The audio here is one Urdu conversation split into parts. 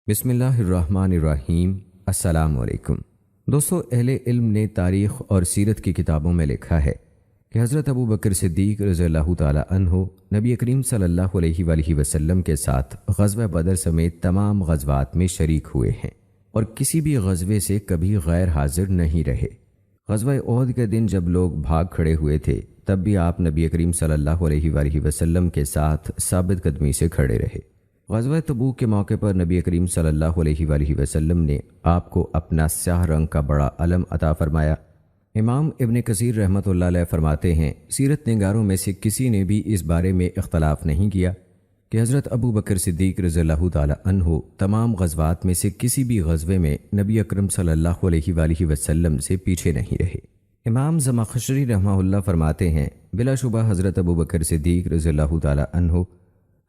بسم اللہ الرحمن الرحیم۔ السلام علیکم دوستو، اہل علم نے تاریخ اور سیرت کی کتابوں میں لکھا ہے کہ حضرت ابو بکر صدیق رضی اللہ تعالی عنہ نبی کریم صلی اللہ علیہ وآلہ وسلم کے ساتھ غزوہ بدر سمیت تمام غزوات میں شریک ہوئے ہیں اور کسی بھی غزوے سے کبھی غیر حاضر نہیں رہے۔ غزوہ احد کے دن جب لوگ بھاگ کھڑے ہوئے تھے تب بھی آپ نبی کریم صلی اللہ علیہ وآلہ وسلم کے ساتھ ثابت قدمی سے کھڑے رہے۔ غزوہ تبوک کے موقع پر نبی کریم صلی اللہ علیہ وآلہ وسلم نے آپ کو اپنا سیاہ رنگ کا بڑا علم عطا فرمایا۔ امام ابن کثیر رحمۃ اللہ علیہ فرماتے ہیں، سیرت نگاروں میں سے کسی نے بھی اس بارے میں اختلاف نہیں کیا کہ حضرت ابو بکر صدیق رضی اللہ تعالی عنہ تمام غزوات میں سے کسی بھی غزوے میں نبی اکرم صلی اللہ علیہ وآلہ وسلم سے پیچھے نہیں رہے۔ امام زمخشری رحمہ اللہ فرماتے ہیں، بلا شبہ حضرت ابو بکر صدیق رضی اللہ تعالی عنہ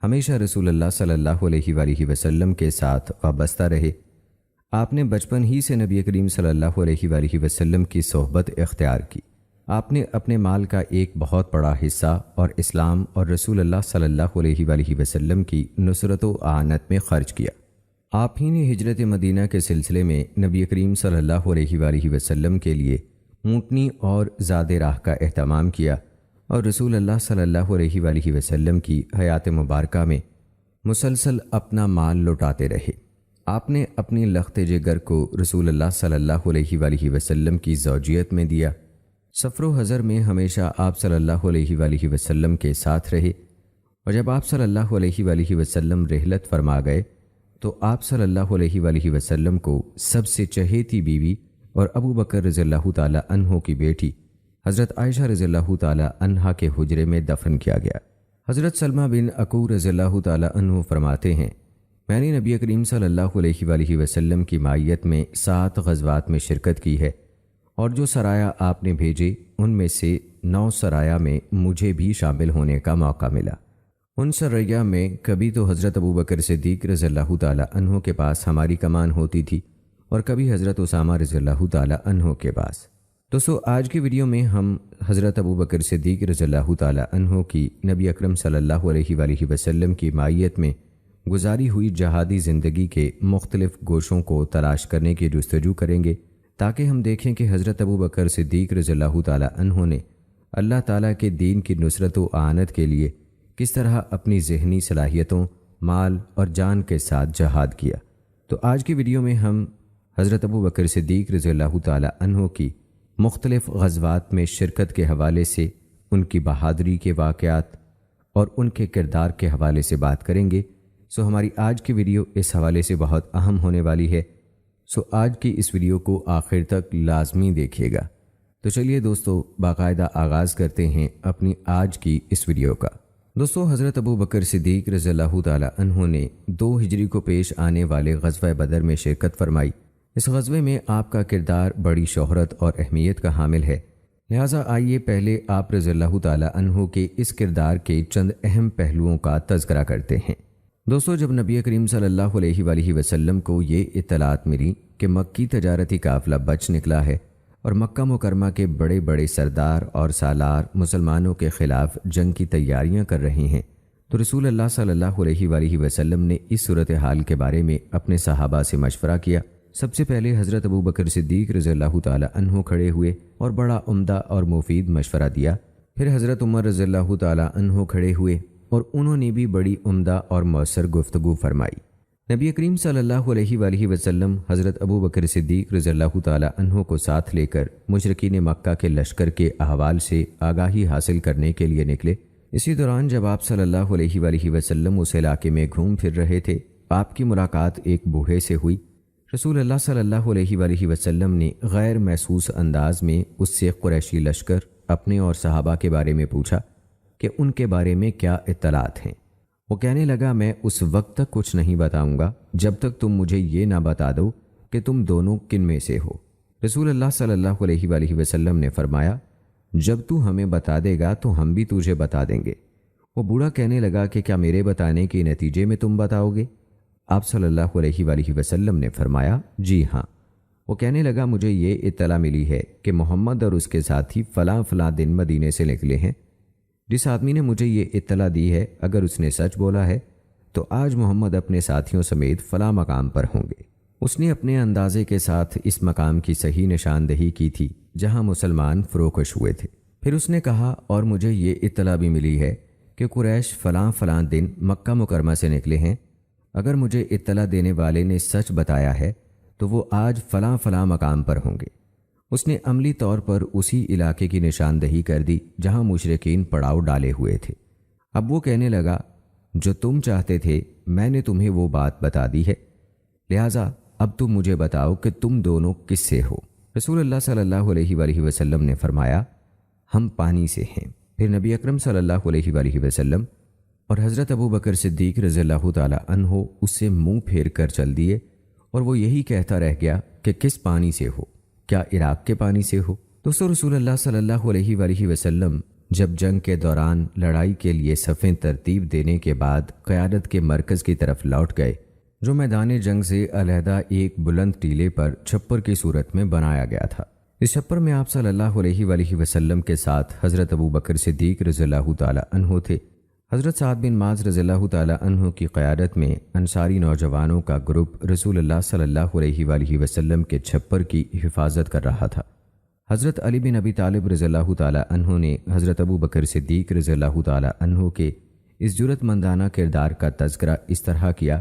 ہمیشہ رسول اللہ صلی اللہ علیہ وآلہ وسلم کے ساتھ وابستہ رہے۔ آپ نے بچپن ہی سے نبی کریم صلی اللہ علیہ وآلہ وسلم کی صحبت اختیار کی۔ آپ نے اپنے مال کا ایک بہت بڑا حصہ اور اسلام اور رسول اللہ صلی اللہ علیہ وآلہ وسلم کی نصرت و اعانت میں خرچ کیا۔ آپ ہی نے ہجرت مدینہ کے سلسلے میں نبی کریم صلی اللہ علیہ وآلہ وسلم کے لیے اونٹنی اور زاد راہ کا اہتمام کیا اور رسول اللہ صلی اللہ علیہ وآلہ وسلم کی حیات مبارکہ میں مسلسل اپنا مال لوٹاتے رہے۔ آپ نے اپنی لخت جگر کو رسول اللہ صلی اللہ علیہ وآلہ وسلم کی زوجیت میں دیا۔ سفر و حضر میں ہمیشہ آپ صلی اللہ علیہ وآلہ وسلم کے ساتھ رہے، اور جب آپ صلی اللہ علیہ وآلہ وسلم رحلت فرما گئے تو آپ صلی اللہ علیہ وآلہ وسلم کو سب سے چہیتی بیوی اور ابو بکر رضی اللہ تعالی عنہ کی بیٹی حضرت عائشہ رضی اللہ تعالی عنہا کے حجرے میں دفن کیا گیا۔ حضرت سلمہ بن عقور رضی اللہ تعالی عنہ فرماتے ہیں، میں نے نبی کریم صلی اللہ علیہ وآلہ وسلم کی معیت میں 7 غزوات میں شرکت کی ہے، اور جو سرایا آپ نے بھیجے ان میں سے 9 سرایا میں مجھے بھی شامل ہونے کا موقع ملا۔ ان سریا میں کبھی تو حضرت ابو بکر صدیق رضی اللہ تعالی عنہ کے پاس ہماری کمان ہوتی تھی اور کبھی حضرت اسامہ رضی اللہ تعالی عنہ کے پاس۔ دوستو، آج کی ویڈیو میں ہم حضرت ابو بکر صدیق رضی اللہ تعالی عنہ کی نبی اکرم صلی اللہ علیہ وآلہ وسلم کی معیت میں گزاری ہوئی جہادی زندگی کے مختلف گوشوں کو تلاش کرنے کی جستجو کریں گے، تاکہ ہم دیکھیں کہ حضرت ابو بکر صدیق رضی اللہ تعالی عنہ نے اللہ تعالیٰ کے دین کی نصرت و اعانت کے لیے کس طرح اپنی ذہنی صلاحیتوں، مال اور جان کے ساتھ جہاد کیا۔ تو آج کی ویڈیو میں ہم حضرت ابو بکر صدیق رضی اللہ تعالی عنہ کی مختلف غزوات میں شرکت کے حوالے سے، ان کی بہادری کے واقعات اور ان کے کردار کے حوالے سے بات کریں گے۔ ہماری آج کی ویڈیو اس حوالے سے بہت اہم ہونے والی ہے، آج کی اس ویڈیو کو آخر تک لازمی دیکھیے گا۔ تو چلیے دوستو، باقاعدہ آغاز کرتے ہیں اپنی آج کی اس ویڈیو کا۔ دوستو، حضرت ابو بکر صدیق رضی اللہ تعالی عنہ نے 2 ہجری کو پیش آنے والے غزوہ بدر میں شرکت فرمائی۔ اس غزوے میں آپ کا کردار بڑی شہرت اور اہمیت کا حامل ہے، لہٰذا آئیے پہلے آپ رضی اللہ تعالی عنہ کے اس کردار کے چند اہم پہلوؤں کا تذکرہ کرتے ہیں۔ دوستو، جب نبی کریم صلی اللہ علیہ وآلہ وسلم کو یہ اطلاعات ملی کہ مکی تجارتی قافلہ بچ نکلا ہے اور مکہ مکرمہ کے بڑے بڑے سردار اور سالار مسلمانوں کے خلاف جنگ کی تیاریاں کر رہے ہیں، تو رسول اللہ صلی اللہ علیہ وآلہ وسلم نے اس صورتحال کے بارے میں اپنے صحابہ سے مشورہ کیا۔ سب سے پہلے حضرت ابو بکر صدیق رضی اللہ تعالی عنہ کھڑے ہوئے اور بڑا عمدہ اور مفید مشورہ دیا۔ پھر حضرت عمر رضی اللہ تعالی عنہ کھڑے ہوئے اور انہوں نے بھی بڑی عمدہ اور مؤثر گفتگو فرمائی۔ نبی کریم صلی اللہ علیہ وآلہ وسلم حضرت ابو بکر صدیق رضی اللہ تعالی عنہ کو ساتھ لے کر مشرکین مکہ کے لشکر کے احوال سے آگاہی حاصل کرنے کے لیے نکلے۔ اسی دوران جب آپ صلی اللہ علیہ وآلہ وسلم اس علاقے میں گھوم پھر رہے تھے، آپ کی ملاقات ایک بوڑھے سے ہوئی۔ رسول اللہ صلی اللہ علیہ وآلہ وسلم نے غیر محسوس انداز میں اس سے قریشی لشکر، اپنے اور صحابہ کے بارے میں پوچھا کہ ان کے بارے میں کیا اطلاعات ہیں۔ وہ کہنے لگا، میں اس وقت تک کچھ نہیں بتاؤں گا جب تک تم مجھے یہ نہ بتا دو کہ تم دونوں کن میں سے ہو۔ رسول اللہ صلی اللہ علیہ وآلہ وسلم نے فرمایا، جب تو ہمیں بتا دے گا تو ہم بھی تجھے بتا دیں گے۔ وہ بوڑھا کہنے لگا کہ کیا میرے بتانے کے نتیجے میں تم بتاؤ گے؟ آپ صلی اللہ علیہ وآلہ وسلم نے فرمایا، جی ہاں۔ وہ کہنے لگا، مجھے یہ اطلاع ملی ہے کہ محمد اور اس کے ساتھی فلاں فلاں دن مدینے سے نکلے ہیں۔ جس آدمی نے مجھے یہ اطلاع دی ہے، اگر اس نے سچ بولا ہے تو آج محمد اپنے ساتھیوں سمیت فلاں مقام پر ہوں گے۔ اس نے اپنے اندازے کے ساتھ اس مقام کی صحیح نشاندہی کی تھی جہاں مسلمان فروکش ہوئے تھے۔ پھر اس نے کہا اور مجھے یہ اطلاع بھی ملی ہے کہ قریش فلاں فلاں دن مکہ مکرمہ سے نکلے ہیں۔ اگر مجھے اطلاع دینے والے نے سچ بتایا ہے تو وہ آج فلاں فلاں مقام پر ہوں گے۔ اس نے عملی طور پر اسی علاقے کی نشاندہی کر دی جہاں مشرکین پڑاؤ ڈالے ہوئے تھے۔ اب وہ کہنے لگا، جو تم چاہتے تھے میں نے تمہیں وہ بات بتا دی ہے، لہٰذا اب تم مجھے بتاؤ کہ تم دونوں کس سے ہو؟ رسول اللہ صلی اللہ علیہ وآلہ وسلم نے فرمایا، ہم پانی سے ہیں۔ پھر نبی اکرم صلی اللہ علیہ وآلہ وسلم اور حضرت ابوبکر صدیق رضی اللہ تعالی عنہ اس سے منہ پھیر کر چل دیے اور وہ یہی کہتا رہ گیا کہ کس پانی سے ہو؟ کیا عراق کے پانی سے ہو؟ دوستو، رسول اللہ صلی اللہ علیہ وآلہ وسلم جب جنگ کے دوران لڑائی کے لیے صفیں ترتیب دینے کے بعد قیادت کے مرکز کی طرف لوٹ گئے، جو میدان جنگ سے علیحدہ ایک بلند ٹیلے پر چھپر کی صورت میں بنایا گیا تھا۔ اس چھپر میں آپ صلی اللہ علیہ وآلہ وسلم کے ساتھ حضرت ابوبکر صدیق رضی اللہ تعالی عنہ تھے۔ حضرت سعد بن معاذ رضی اللہ تعالی عنہ کی قیادت میں انصاری نوجوانوں کا گروپ رسول اللہ صلی اللہ علیہ وآلہ وسلم کے چھپر کی حفاظت کر رہا تھا۔ حضرت علی بن ابی طالب رضی اللہ تعالی عنہ نے حضرت ابوبکر صدیق رضی اللہ تعالی عنہ کے اس جرأت مندانہ کردار کا تذکرہ اس طرح کیا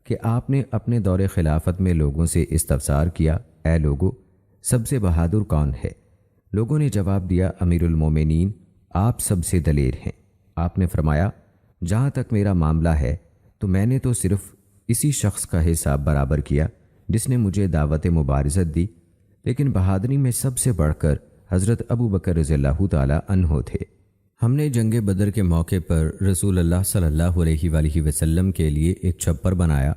کہ آپ نے اپنے دور خلافت میں لوگوں سے استفسار کیا، اے لوگو، سب سے بہادر کون ہے؟ لوگوں نے جواب دیا، امیر المومنین، آپ سب سے دلیر ہیں۔ آپ نے فرمایا، جہاں تک میرا معاملہ ہے تو میں نے تو صرف اسی شخص کا حساب برابر کیا جس نے مجھے دعوت مبارزت دی، لیکن بہادری میں سب سے بڑھ کر حضرت ابوبکر رضی اللہ تعالی عنہ تھے۔ ہم نے جنگ بدر کے موقع پر رسول اللہ صلی اللہ علیہ وآلہ وسلم کے لیے ایک چھپر بنایا۔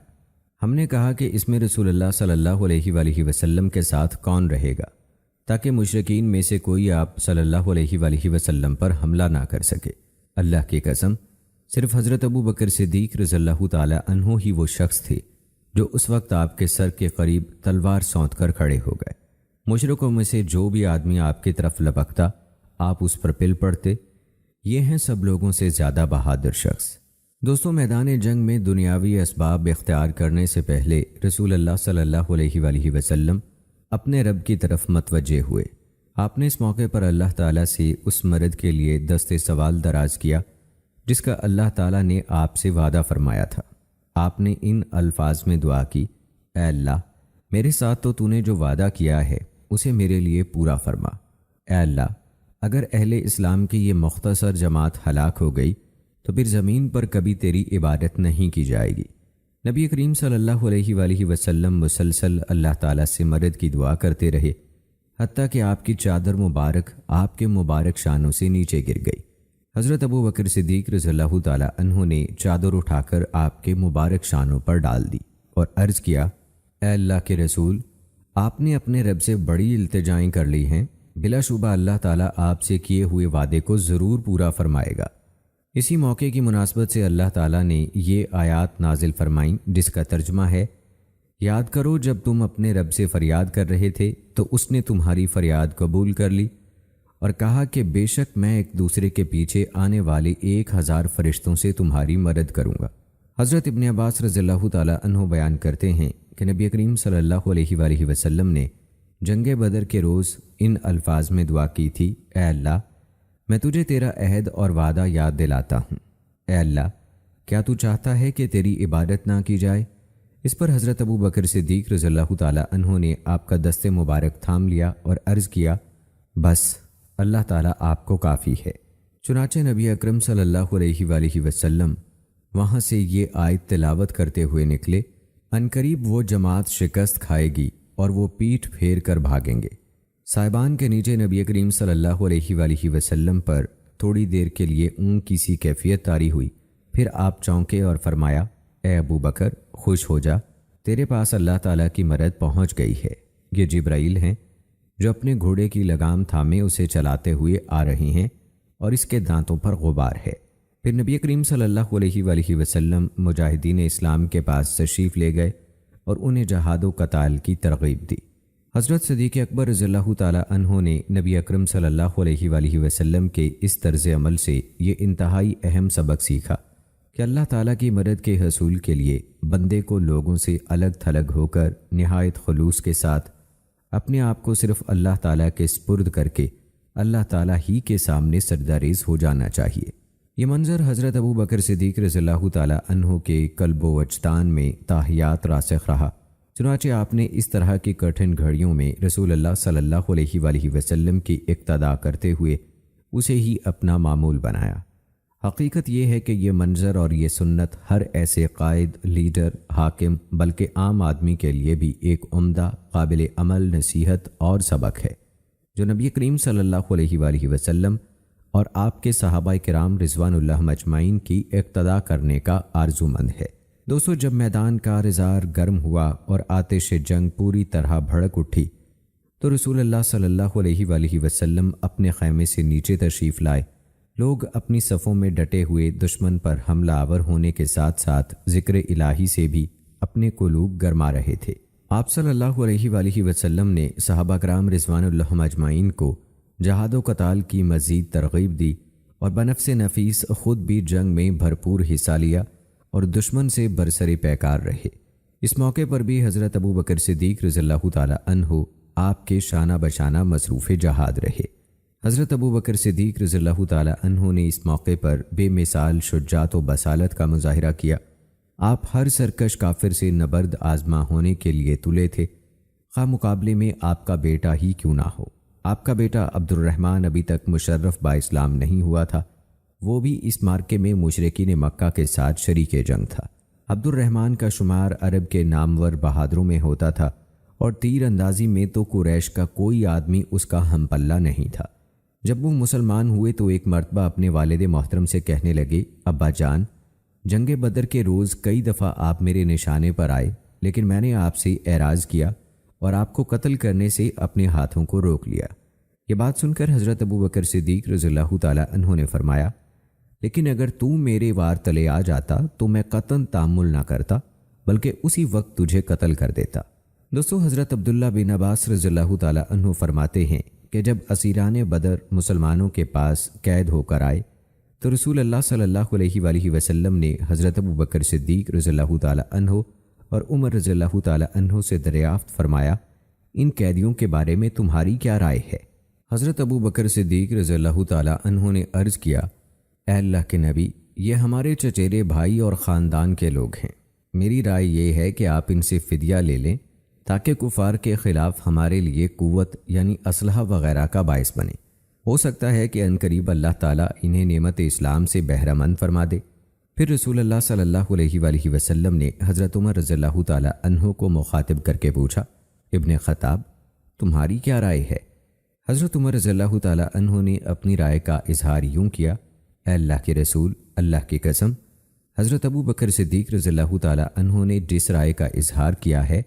ہم نے کہا کہ اس میں رسول اللہ صلی اللہ علیہ وآلہ وسلم کے ساتھ کون رہے گا تاکہ مشرکین میں سے کوئی آپ صلی اللہ علیہ وآلہ وسلم پر حملہ نہ کر سکے۔ اللہ کی قسم، صرف حضرت ابوبکر صدیق رضی اللہ تعالی عنہ ہی وہ شخص تھے جو اس وقت آپ کے سر کے قریب تلوار سونت کر کھڑے ہو گئے۔ مشرکوں میں سے جو بھی آدمی آپ کی طرف لپکتا آپ اس پر پل پڑتے۔ یہ ہیں سب لوگوں سے زیادہ بہادر شخص۔ دوستو، میدان جنگ میں دنیاوی اسباب اختیار کرنے سے پہلے رسول اللہ صلی اللہ علیہ وآلہ وسلم اپنے رب کی طرف متوجہ ہوئے۔ آپ نے اس موقع پر اللہ تعالیٰ سے اس مرد کے لیے دست سوال دراز کیا جس کا اللہ تعالیٰ نے آپ سے وعدہ فرمایا تھا۔ آپ نے ان الفاظ میں دعا کی، اے اللہ، میرے ساتھ تو نے جو وعدہ کیا ہے اسے میرے لیے پورا فرما۔ اے اللہ، اگر اہل اسلام کی یہ مختصر جماعت ہلاک ہو گئی تو پھر زمین پر کبھی تیری عبادت نہیں کی جائے گی۔ نبی کریم صلی اللہ علیہ وآلہ وسلم مسلسل اللہ تعالیٰ سے مدد کی دعا کرتے رہے حتیٰ کہ آپ کی چادر مبارک آپ کے مبارک شانوں سے نیچے گر گئی۔ حضرت ابوبکر صدیق رضی اللہ تعالی عنہ نے چادر اٹھا کر آپ کے مبارک شانوں پر ڈال دی اور عرض کیا، اے اللہ کے رسول، آپ نے اپنے رب سے بڑی التجائیں کر لی ہیں، بلا شبہ اللہ تعالیٰ آپ سے کیے ہوئے وعدے کو ضرور پورا فرمائے گا۔ اسی موقع کی مناسبت سے اللہ تعالیٰ نے یہ آیات نازل فرمائیں جس کا ترجمہ ہے، یاد کرو جب تم اپنے رب سے فریاد کر رہے تھے تو اس نے تمہاری فریاد قبول کر لی اور کہا کہ بے شک میں ایک دوسرے کے پیچھے آنے والے 1000 فرشتوں سے تمہاری مدد کروں گا۔ حضرت ابن عباس رضی اللہ تعالی عنہ بیان کرتے ہیں کہ نبی کریم صلی اللہ علیہ وآلہ وسلم نے جنگ بدر کے روز ان الفاظ میں دعا کی تھی، اے اللہ، میں تجھے تیرا عہد اور وعدہ یاد دلاتا ہوں۔ اے اللہ، کیا تو چاہتا ہے کہ تیری عبادت نہ کی جائے؟ اس پر حضرت ابوبکر صدیق رضی اللہ تعالی عنہ نے آپ کا دست مبارک تھام لیا اور عرض کیا، بس اللہ تعالیٰ آپ کو کافی ہے۔ چنانچہ نبی اکرم صلی اللہ علیہ وآلہ وسلم وہاں سے یہ آیت تلاوت کرتے ہوئے نکلے، عنقریب وہ جماعت شکست کھائے گی اور وہ پیٹھ پھیر کر بھاگیں گے۔ صاحبان کے نیچے نبی کریم صلی اللہ علیہ وآلہ وسلم پر تھوڑی دیر کے لیے اونگ کی سی کیفیت طاری ہوئی، پھر آپ چونکے اور فرمایا، اے ابو بکر، خوش ہو جا، تیرے پاس اللہ تعالیٰ کی مدد پہنچ گئی ہے۔ یہ جبرائیل ہیں جو اپنے گھوڑے کی لگام تھامے اسے چلاتے ہوئے آ رہے ہیں اور اس کے دانتوں پر غبار ہے۔ پھر نبی کریم صلی اللہ علیہ وآلہ وسلم مجاہدین اسلام کے پاس تشریف لے گئے اور انہیں جہاد و قتال کی ترغیب دی۔ حضرت صدیق اکبر رضی اللہ تعالی عنہ نے نبی اکرم صلی اللہ علیہ وآلہ وسلم کے اس طرز عمل سے یہ انتہائی اہم سبق سیکھا کہ اللہ تعالیٰ کی مدد کے حصول کے لیے بندے کو لوگوں سے الگ تھلگ ہو کر نہایت خلوص کے ساتھ اپنے آپ کو صرف اللہ تعالیٰ کے سپرد کر کے اللہ تعالیٰ ہی کے سامنے سجدہ ہو جانا چاہیے۔ یہ منظر حضرت ابو بکر صدیق رضی اللہ تعالیٰ عنہ کے قلب و وجدان میں تاحیات راسخ رہا، چنانچہ آپ نے اس طرح کی کٹھن گھڑیوں میں رسول اللہ صلی اللہ علیہ وآلہ وسلم کی اقتداء کرتے ہوئے اسے ہی اپنا معمول بنایا۔ حقیقت یہ ہے کہ یہ منظر اور یہ سنت ہر ایسے قائد، لیڈر، حاکم بلکہ عام آدمی کے لیے بھی ایک عمدہ، قابل عمل نصیحت اور سبق ہے، جو نبی کریم صلی اللہ علیہ وآلہ وسلم اور آپ کے صحابہ کرام رضوان اللہ مجمعین کی اقتداء کرنے کا آرزو مند ہے۔ دوستو، جب میدان کارزار گرم ہوا اور آتش جنگ پوری طرح بھڑک اٹھی تو رسول اللہ صلی اللہ علیہ وآلہ وسلم اپنے خیمے سے نیچے تشریف لائے۔ لوگ اپنی صفوں میں ڈٹے ہوئے دشمن پر حملہ آور ہونے کے ساتھ ساتھ ذکر الہی سے بھی اپنے قلوب گرما رہے تھے۔ آپ صلی اللہ علیہ وآلہ وسلم نے صحابہ کرام رضوان اللہ مجمعین کو جہاد و قتال کی مزید ترغیب دی اور بنفس نفیس خود بھی جنگ میں بھرپور حصہ لیا اور دشمن سے برسر پیکار رہے۔ اس موقع پر بھی حضرت ابو بکر صدیق رضی اللہ تعالی عنہ آپ کے شانہ بشانہ مصروف جہاد رہے۔ حضرت ابو بکر صدیق رضی اللہ تعالی عنہ نے اس موقع پر بے مثال شجاعت و بصالت کا مظاہرہ کیا۔ آپ ہر سرکش کافر سے نبرد آزما ہونے کے لیے تلے تھے، خواہ مقابلے میں آپ کا بیٹا ہی کیوں نہ ہو۔ آپ کا بیٹا عبد الرحمن ابھی تک مشرف با اسلام نہیں ہوا تھا، وہ بھی اس مارکے میں مشرکین مکہ کے ساتھ شریک جنگ تھا۔ عبد الرحمن کا شمار عرب کے نامور بہادروں میں ہوتا تھا اور تیر اندازی میں تو قریش کا کوئی آدمی اس کا ہم پلہ نہیں تھا۔ جب وہ مسلمان ہوئے تو ایک مرتبہ اپنے والد محترم سے کہنے لگے، ابا جان، جنگ بدر کے روز کئی دفعہ آپ میرے نشانے پر آئے، لیکن میں نے آپ سے اعراض کیا اور آپ کو قتل کرنے سے اپنے ہاتھوں کو روک لیا۔ یہ بات سن کر حضرت ابو بکر صدیق رضی اللہ تعالی عنہ نے فرمایا، لیکن اگر تو میرے وار تلے آ جاتا تو میں قطعاً تحمل نہ کرتا، بلکہ اسی وقت تجھے قتل کر دیتا۔ دوستو، حضرت عبداللہ بن عباس رضی اللہ تعالی عنہ فرماتے ہیں کہ جب اسیران بدر مسلمانوں کے پاس قید ہو کر آئے تو رسول اللہ صلی اللہ علیہ وآلہ وسلم نے حضرت ابو بکر صدیق رضی اللہ تعالی عنہ اور عمر رضی اللہ تعالی عنہ سے دریافت فرمایا، ان قیدیوں کے بارے میں تمہاری کیا رائے ہے؟ حضرت ابو بکر صدیق رضی اللہ تعالی عنہ نے عرض کیا، اے اللہ کے نبی، یہ ہمارے چچیرے بھائی اور خاندان کے لوگ ہیں۔ میری رائے یہ ہے کہ آپ ان سے فدیہ لے لیں تاکہ کفار کے خلاف ہمارے لیے قوت یعنی اسلحہ وغیرہ کا باعث بنے۔ ہو سکتا ہے کہ عنقریب اللہ تعالیٰ انہیں نعمت اسلام سے بہرہ مند فرما دے۔ پھر رسول اللہ صلی اللہ علیہ وآلہ وسلم نے حضرت عمر رضی اللہ تعالی عنہ کو مخاطب کر کے پوچھا، ابن خطاب، تمہاری کیا رائے ہے؟ حضرت عمر رضی اللہ تعالی عنہ نے اپنی رائے کا اظہار یوں کیا، اے اللہ کے رسول، اللہ کی قسم، حضرت ابو بکر صدیق رضی اللہ تعالی عنہ نے جس رائے کا اظہار کیا ہے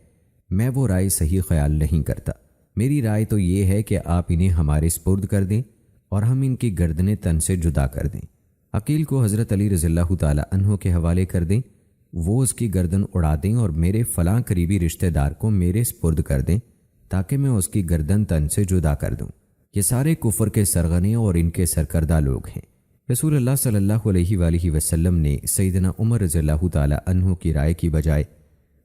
میں وہ رائے صحیح خیال نہیں کرتا۔ میری رائے تو یہ ہے کہ آپ انہیں ہمارے سپرد کر دیں اور ہم ان کی گردنیں تن سے جدا کر دیں۔ عقیل کو حضرت علی رضی اللہ تعالی عنہ کے حوالے کر دیں، وہ اس کی گردن اڑا دیں اور میرے فلاں قریبی رشتہ دار کو میرے سپرد کر دیں تاکہ میں اس کی گردن تن سے جدا کر دوں۔ یہ سارے کفر کے سرغنے اور ان کے سرکردہ لوگ ہیں۔ رسول اللہ صلی اللہ علیہ وآلہ وسلم نے سیدنا عمر رضی اللہ تعالی عنہ کی رائے کی بجائے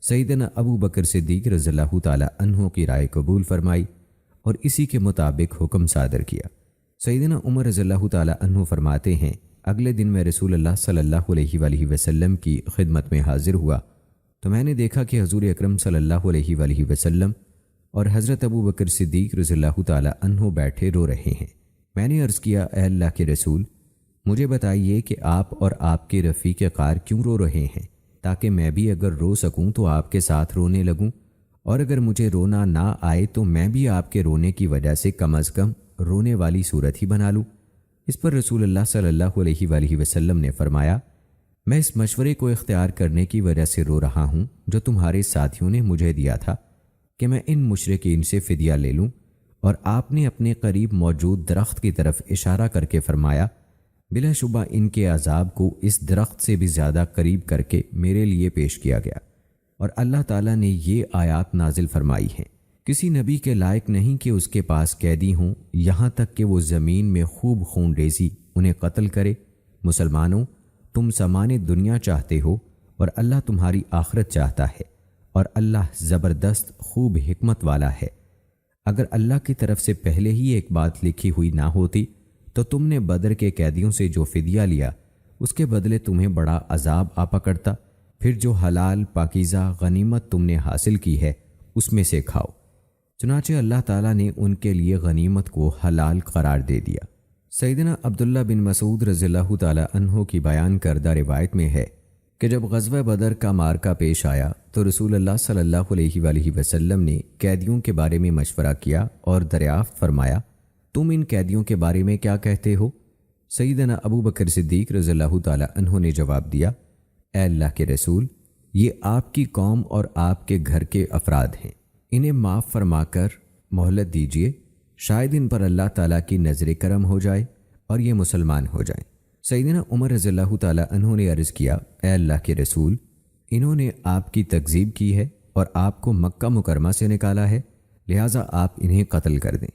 سیدنا ابو بکر صدیق رضی اللہ تعالی عنہ کی رائے قبول فرمائی اور اسی کے مطابق حکم صادر کیا۔ سیدنا عمر رضی اللہ تعالی عنہ فرماتے ہیں، اگلے دن میں رسول اللہ صلی اللہ علیہ وآلہ وسلم کی خدمت میں حاضر ہوا تو میں نے دیکھا کہ حضور اکرم صلی اللہ علیہ وآلہ وسلم اور حضرت ابو بکر صدیق رضی اللہ تعالی عنہ بیٹھے رو رہے ہیں۔ میں نے عرض کیا، اے اللہ کے رسول، مجھے بتائیے کہ آپ اور آپ کے رفیق قار کیوں رو رہے ہیں، تاکہ میں بھی اگر رو سکوں تو آپ کے ساتھ رونے لگوں، اور اگر مجھے رونا نہ آئے تو میں بھی آپ کے رونے کی وجہ سے کم از کم رونے والی صورت ہی بنا لوں۔ اس پر رسول اللہ صلی اللہ علیہ وآلہ وسلم نے فرمایا، میں اس مشورے کو اختیار کرنے کی وجہ سے رو رہا ہوں جو تمہارے ساتھیوں نے مجھے دیا تھا کہ میں ان مشرکین سے فدیہ لے لوں، اور آپ نے اپنے قریب موجود درخت کی طرف اشارہ کر کے فرمایا، بلا شبہ ان کے عذاب کو اس درخت سے بھی زیادہ قریب کر کے میرے لیے پیش کیا گیا، اور اللہ تعالیٰ نے یہ آیات نازل فرمائی ہیں، کسی نبی کے لائق نہیں کہ اس کے پاس قیدی ہوں یہاں تک کہ وہ زمین میں خوب خون ریزی انہیں قتل کرے۔ مسلمانوں، تم سامان دنیا چاہتے ہو اور اللہ تمہاری آخرت چاہتا ہے، اور اللہ زبردست خوب حکمت والا ہے۔ اگر اللہ کی طرف سے پہلے ہی ایک بات لکھی ہوئی نہ ہوتی تو تم نے بدر کے قیدیوں سے جو فدیہ لیا اس کے بدلے تمہیں بڑا عذاب آ پکڑتا، پھر جو حلال پاکیزہ غنیمت تم نے حاصل کی ہے اس میں سے کھاؤ۔ چنانچہ اللہ تعالیٰ نے ان کے لیے غنیمت کو حلال قرار دے دیا۔ سیدنا عبداللہ بن مسعود رضی اللہ تعالیٰ عنہ کی بیان کردہ روایت میں ہے کہ جب غزوہ بدر کا معرکہ پیش آیا تو رسول اللہ صلی اللہ علیہ وآلہ وسلم نے قیدیوں کے بارے میں مشورہ کیا اور دریافت فرمایا، تم ان قیدیوں کے بارے میں کیا کہتے ہو؟ سیدنا ابو بکر صدیق رضی اللہ تعالیٰ عنہ نے جواب دیا، اے اللہ کے رسول، یہ آپ کی قوم اور آپ کے گھر کے افراد ہیں، انہیں معاف فرما کر مہلت دیجیے، شاید ان پر اللہ تعالیٰ کی نظر کرم ہو جائے اور یہ مسلمان ہو جائیں۔ سیدنا عمر رضی اللہ تعالیٰ عنہ نے عرض کیا، اے اللہ کے رسول، انہوں نے آپ کی تکذیب کی ہے اور آپ کو مکہ مکرمہ سے نکالا ہے، لہٰذا آپ انہیں قتل کر دیں۔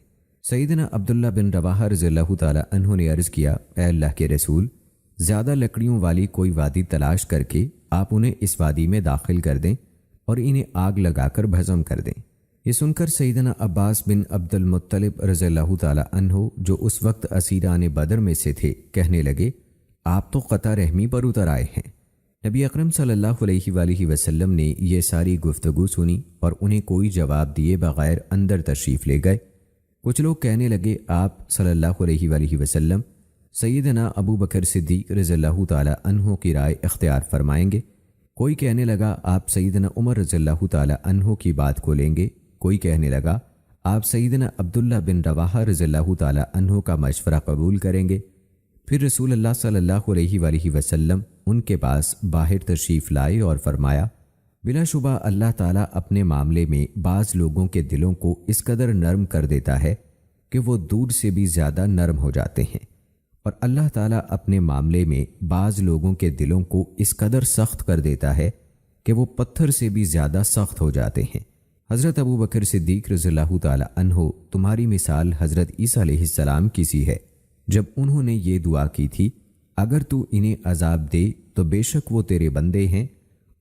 سیدنا عبداللہ بن رواحہ رضی اللہ تعالیٰ عنہ نے عرض کیا، اے اللہ کے رسول، زیادہ لکڑیوں والی کوئی وادی تلاش کر کے آپ انہیں اس وادی میں داخل کر دیں اور انہیں آگ لگا کر بھسم کر دیں۔ یہ سن کر سیدنا عباس بن عبد المطلب رضی اللہ تعالیٰ عنہ جو اس وقت اسیران بدر میں سے تھے کہنے لگے، آپ تو قطع رحمی پر اتر آئے ہیں۔ نبی اکرم صلی اللہ علیہ وآلہ وسلم نے یہ ساری گفتگو سنی اور انہیں کوئی جواب دیے بغیر اندر تشریف لے گئے۔ کچھ لوگ کہنے لگے، آپ صلی اللہ علیہ وآلہ وسلم سیدنا ابو بکر صدیق رضی اللہ تعالیٰ عنہ کی رائے اختیار فرمائیں گے۔ کوئی کہنے لگا، آپ سیدنا عمر رضی اللہ تعالیٰ عنہ کی بات کو لیں گے۔ کوئی کہنے لگا، آپ سیدنا عبداللہ بن رواحہ رضی اللہ تعالیٰ عنہ کا مشورہ قبول کریں گے۔ پھر رسول اللہ صلی اللہ علیہ وآلہ وسلم ان کے پاس باہر تشریف لائے اور فرمایا، بلا شبہ اللہ تعالیٰ اپنے معاملے میں بعض لوگوں کے دلوں کو اس قدر نرم کر دیتا ہے کہ وہ دودھ سے بھی زیادہ نرم ہو جاتے ہیں، اور اللہ تعالیٰ اپنے معاملے میں بعض لوگوں کے دلوں کو اس قدر سخت کر دیتا ہے کہ وہ پتھر سے بھی زیادہ سخت ہو جاتے ہیں۔ حضرت ابو بکر صدیق رضی اللہ تعالیٰ عنہ تمہاری مثال حضرت عیسیٰ علیہ السلام کی سی ہے، جب انہوں نے یہ دعا کی تھی، اگر تو انہیں عذاب دے تو بے شک وہ تیرے بندے ہیں،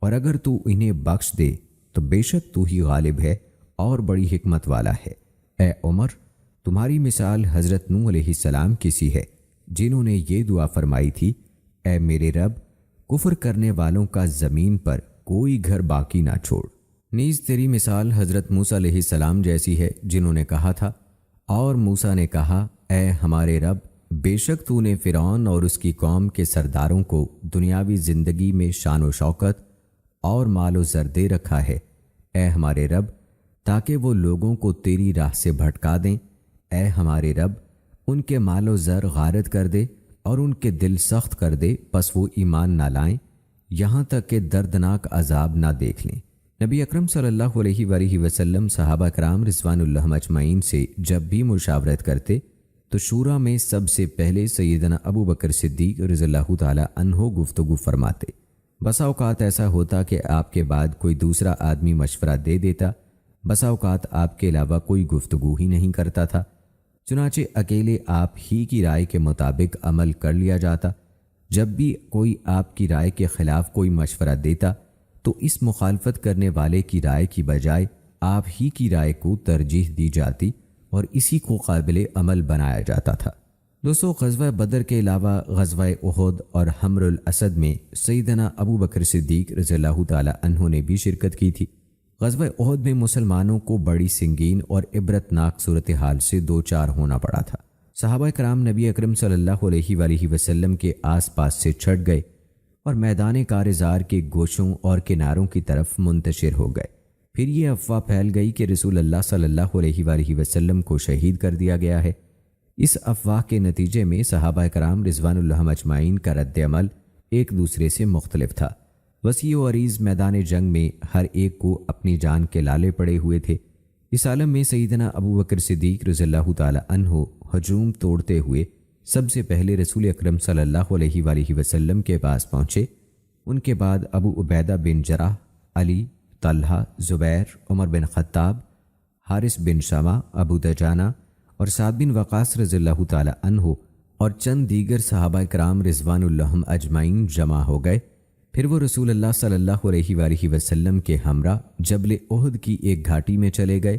اور اگر تو انہیں بخش دے تو بے شک تو ہی غالب ہے اور بڑی حکمت والا ہے۔ اے عمر، تمہاری مثال حضرت نوح علیہ السلام کی سی ہے، جنہوں نے یہ دعا فرمائی تھی، اے میرے رب، کفر کرنے والوں کا زمین پر کوئی گھر باقی نہ چھوڑ۔ نیز تیری مثال حضرت موسیٰ علیہ السلام جیسی ہے، جنہوں نے کہا تھا، اور موسیٰ نے کہا، اے ہمارے رب، بے شک تو نے فرعون اور اس کی قوم کے سرداروں کو دنیاوی زندگی میں شان و شوکت اور مال و زر دے رکھا ہے، اے ہمارے رب، تاکہ وہ لوگوں کو تیری راہ سے بھٹکا دیں۔ اے ہمارے رب، ان کے مال و زر غارت کر دے اور ان کے دل سخت کر دے، پس وہ ایمان نہ لائیں یہاں تک کہ دردناک عذاب نہ دیکھ لیں۔ نبی اکرم صلی اللہ علیہ وآلہ وسلم صحابہ کرام رضوان اللہ اجمعین سے جب بھی مشاورت کرتے تو شورا میں سب سے پہلے سیدنا ابو بکر صدیق رضی اللہ تعالیٰ عنہ گفتگو فرماتے۔ بسا اوقات ایسا ہوتا کہ آپ کے بعد کوئی دوسرا آدمی مشورہ دے دیتا، بسا اوقات آپ کے علاوہ کوئی گفتگو ہی نہیں کرتا تھا، چنانچہ اکیلے آپ ہی کی رائے کے مطابق عمل کر لیا جاتا۔ جب بھی کوئی آپ کی رائے کے خلاف کوئی مشورہ دیتا تو اس مخالفت کرنے والے کی رائے کی بجائے آپ ہی کی رائے کو ترجیح دی جاتی اور اسی کو قابل عمل بنایا جاتا تھا۔ دوستو، غزوہ بدر کے علاوہ غزوہ احد اور حمر الاسد میں سیدنا ابو بکر صدیق رضی اللہ تعالیٰ عنہ نے بھی شرکت کی تھی۔ غزوہ احد میں مسلمانوں کو بڑی سنگین اور عبرتناک صورتحال سے دوچار ہونا پڑا تھا۔ صحابہ کرام نبی اکرم صلی اللہ علیہ وآلہ وسلم کے آس پاس سے چھٹ گئے اور میدان کارزار کے گوشوں اور کناروں کی طرف منتشر ہو گئے۔ پھر یہ افواہ پھیل گئی کہ رسول اللہ صلی اللہ علیہ وآلہ وسلم کو شہید کر دیا گیا ہے۔ اس افواہ کے نتیجے میں صحابہ کرام رضوان اللہ اجمعین کا رد عمل ایک دوسرے سے مختلف تھا۔ وسیع و عریض میدان جنگ میں ہر ایک کو اپنی جان کے لالے پڑے ہوئے تھے۔ اس عالم میں سیدنا ابو بکر صدیق رضی اللہ تعالی عنہ ہجوم توڑتے ہوئے سب سے پہلے رسول اکرم صلی اللہ علیہ وآلہ وسلم کے پاس پہنچے۔ ان کے بعد ابو عبیدہ بن جراح، علی، طلحہ، زبیر، عمر بن خطاب، حارث بن شمع، ابو دجانہ اور سعد بن وقاص رضی اللہ تعالی عنہ اور چند دیگر صحابہ کرام رضوان اللہم اجمعین جمع ہو گئے۔ پھر وہ رسول اللہ صلی اللہ علیہ وآلہ وسلم کے ہمراہ جبل احد کی ایک گھاٹی میں چلے گئے